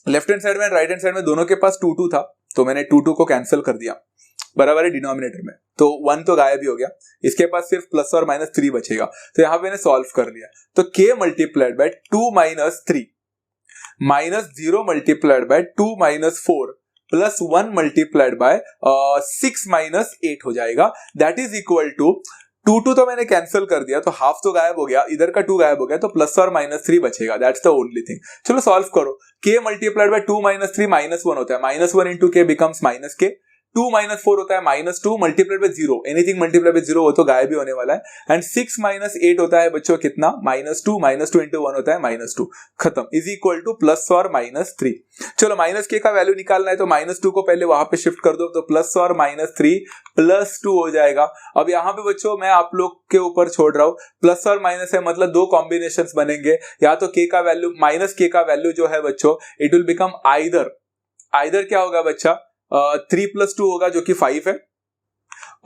लेफ्ट हैंड साइड में राइट हैंड साइड में दोनों के पास 2 था, तो मैंने 2 को कैंसिल कर दिया, बराबर है डिनोमिनेटर में, तो 1 तो गायब ही हो गया, इसके पास सिर्फ प्लस और -3 बचेगा। तो यहां पे मैंने सॉल्व कर लिया, तो k multiplied by 2 - 3 -0 multiplied by 2 - 4 plus 1 multiplied bye 6 - 8 हो जाएगा। दैट इज इक्वल टू 2 तो मैंने कैंसिल कर दिया, तो हाफ तो गायब हो गया, इधर का 2 गायब हो गया, तो प्लस और -3 बचेगा। That's the only thing. चलो सॉल्व करो। k मल्टीप्लाइड बाय 2 - 3 -1 होता है, -1 इंटू के बिकम्स -k, 2 - 4 होता है -2 multiplied bye 0, anything multiplied by 0 वो तो गायब ही होने वाला है। एंड 6 - 8 होता है बच्चों कितना, -2 इंटू 1 होता है -2, खत्म, इज इक्वल टू प्लस और -3। चलो -k का वैल्यू निकालना है तो -2 को पहले वहां पे शिफ्ट कर दो, तो प्लस और -3 +2 हो जाएगा। अब यहाँ पे बच्चों मैं आप लोग के ऊपर छोड़ रहा हूँ, प्लस और माइनस है मतलब दो कॉम्बिनेशंस बनेंगे, या तो k का वैल्यू -k का वैल्यू जो है बच्चों इट विल बिकम आइदर क्या होगा बच्चा 3 + 2 होगा जो कि 5 है,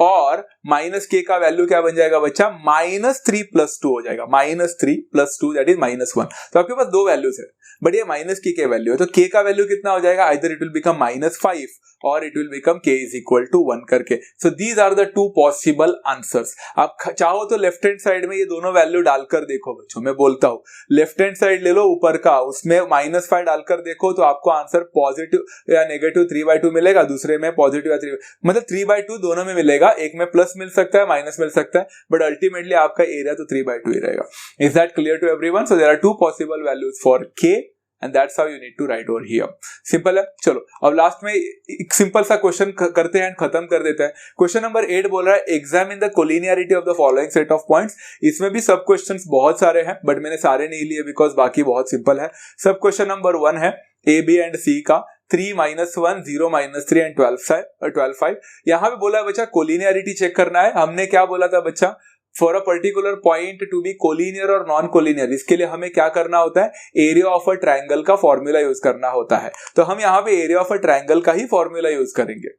और -k का वैल्यू क्या बन जाएगा बच्चा -3 + 2 हो जाएगा, -3 + 2 दैट इज -1। तो आपके पास दो वैल्यूज है, बट ये -k के वैल्यू है, तो k का वैल्यू कितना हो जाएगा, आइदर इट विल बिकम -5 और it will become k is equal to 1 करके। So these are the 2 possible answers. आप चाहो तो लेफ्ट हैंड साइड में ये दोनों वैल्यू डालकर देखो बच्चों, मैं बोलता हूँ लेफ्ट हैंड साइड ले लो ऊपर का, उसमें -5 डालकर देखो तो आपको आंसर पॉजिटिव या नेगेटिव 3/2 मिलेगा, दूसरे में पॉजिटिव या 3, मतलब 3/2 दोनों में मिलेगा, एक में प्लस मिल सकता है माइनस मिल सकता है, बट अल्टीमेटली आपका एरिया तो 3/2 ही रहेगा। Is that clear to everyone? So there are 2 possible values for k and that's how you need to write over here। Simple है। चलो अब लास्ट में एक सिंपल सा क्वेश्चन करते हैं, खत्म कर देते हैं। क्वेश्चन नंबर 8 बोल रहा है examine the collinearity of the following set of points. इसमें भी सब क्वेश्चंस बहुत सारे हैं, बट मैंने सारे नहीं लिए बिकॉज बाकी बहुत सिंपल है। सब क्वेश्चन नंबर 1 है a b and c का 3 - 1 0 - 3 and 12 5। यहाँ पे बोला है बच्चा कोलिनियरिटी चेक करना है। हमने क्या बोला था बच्चा, for a particular point to be collinear और नॉन कोलिनियर, इसके लिए हमें क्या करना होता है, एरिया ऑफ अ ट्राइंगल का फॉर्मूला यूज करना होता है। तो हम यहाँ पे एरिया ऑफ अ ट्राइंगल का ही फॉर्मूला यूज करेंगे,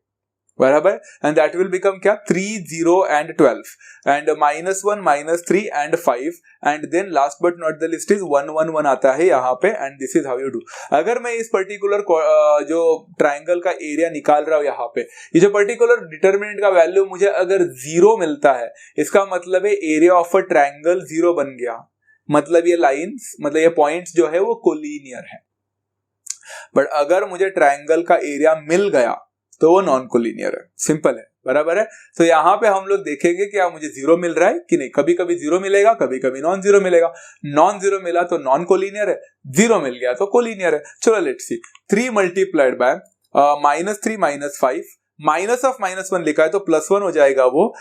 बराबर। एंड दैट विल बिकम क्या 3 0 and 12 and -1 -3 and 5 and then last but not the least is 1 1 1 आता है यहाँ पे। And this is how you do. अगर मैं इस पर्टिकुलर जो ट्राइंगल का एरिया निकाल रहा हूँ यहाँ पे, ये जो पर्टिकुलर डिटरमिनेंट का वैल्यू मुझे अगर 0 मिलता है, इसका मतलब है एरिया ऑफ अ ट्राइंगल 0 बन गया। मतलब ये लाइंस, मतलब ये पॉइंट्स जो है वो कोलिनियर है। बट अगर मुझे ट्रायंगल का एरिया मिल गया तो वो नॉन कोलिनियर है। सिंपल है, बराबर है। तो यहाँ पे हम लोग देखेंगे कि मुझे जीरो मिल रहा है कि नहीं। कभी कभी जीरो मिलेगा, कभी कभी नॉन जीरो मिलेगा। नॉन जीरो मिला तो नॉन कोलिनियर है, जीरो मिल गया तो कोलिनियर है। चलो let's see, 3 multiplied by -3 -5, minus of -1 लिखा है तो +1 हो जाएगा, वो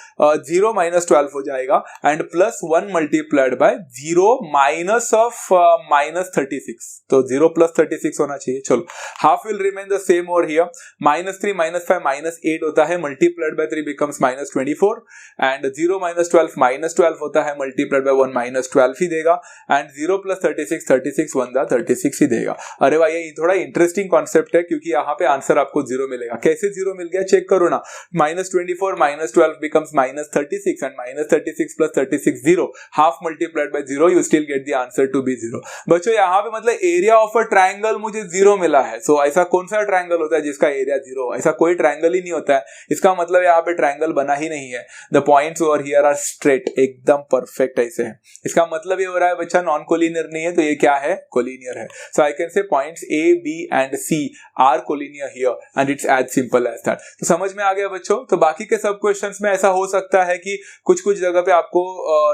0 -12 हो जाएगा, and +1 multiplied bye 0 minus of -36, तो 0 + 36 होना चाहिए। चलो, half will remain the same over here. -3 -5 -8 होता है, मल्टीप्लाइड बाय 3 बिकम्स -24, एंड 0 -12 -12 होता है, मल्टीप्लाइड बाय 1 -12 ही देगा, एंड 0 + 36 36 1 दा 36 ही देगा। अरे भाई, ये थोड़ा इंटरेस्टिंग कॉन्सेप्ट है क्योंकि यहाँ पे आंसर आपको 0 मिलेगा। कैसे 0 मिल गया चेक करो ना। -24 -12 becomes -36 and -36 + 36 0, half multiplied by 0, you still get the answer to be 0। बच्चों यहाँ पे मतलब एरिया ऑफ अ ट्रायंगल मुझे 0 मिला है। सो ऐसा कौन सा ट्रायंगल होता है जिसका एरिया 0? ऐसा कोई ट्रायंगल ही नहीं होता है। इसका मतलब यहाँ पे ट्रायंगल बना ही नहीं है। The points over here are straight, एकदम परफेक्ट ऐसे है। इसका मतलब ये हो रहा है बच्चा नॉन कोलिनियर नहीं है, तो ये क्या है? कोलिनियर है। So I can say points A, B and C are collinear here and it's as simple as that. तो समझ में आ गया बच्चों। तो बाकी के सब क्वेश्चंस में ऐसा हो सकता है कि कुछ कुछ जगह पे आपको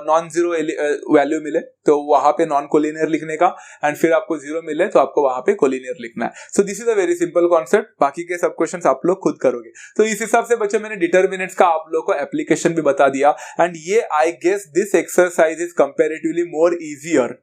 नॉन जीरो वैल्यू मिले तो वहां पे नॉन कोलिनियर लिखने का, एंड फिर आपको 0 मिले तो आपको वहां पे कोलिनियर लिखना है। So this is a very simple concept. बाकी के सब क्वेश्चंस आप लोग खुद करोगे। तो इस हिसाब से बच्चों मैंने डिटर्मिनेंट्स का आप लोग को एप्लीकेशन भी बता दिया, एंड ये I guess this exercise is comparatively more easier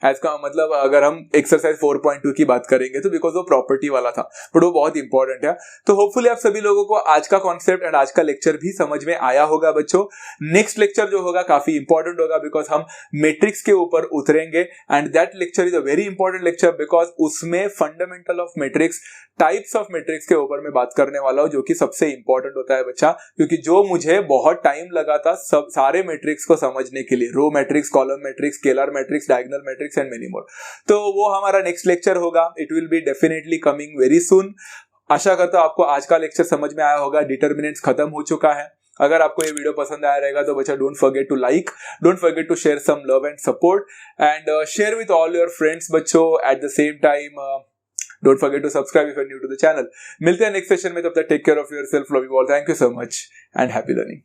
as का मतलब अगर हम एक्सरसाइज 4.2 की बात करेंगे तो बिकॉज वो प्रॉपर्टी वाला था, बट वो बहुत इंपॉर्टेंट है। तो होपफुली आप सभी लोगों को आज का कॉन्सेप्ट एंड आज का लेक्चर भी समझ में आया होगा बच्चों। नेक्स्ट लेक्चर जो होगा काफी इंपॉर्टेंट होगा बिकॉज हम मैट्रिक्स के ऊपर उतरेंगे, and that lecture is a very important lecture because उसमें fundamental of matrix, types of matrix के ऊपर मैं बात करने वाला हूं, जो कि सबसे इंपॉर्टेंट होता है बच्चा, क्योंकि जो मुझे बहुत टाइम लगा था सब सारे मैट्रिक्स को समझने के लिए, row matrix, column matrix, scalar matrix, diagonal matrix and many more. तो वो हमारा नेक्स्ट लेक्चर होगा। It will be definitely coming very soon. आशा करता हूं आपको आज का लेक्चर समझ में आया होगा। डिटर्मिनेंट्स खत्म हो चुका है। अगर आपको ये वीडियो पसंद आया रहेगा तो बच्चा don't forget to like, don't forget to share some love and support, and share with all your friends बच्चों। At the same time don't forget to subscribe if you're new to the channel। मिलते हैं next session में, तब तक take care of yourself, love you all, thank you so much and happy learning.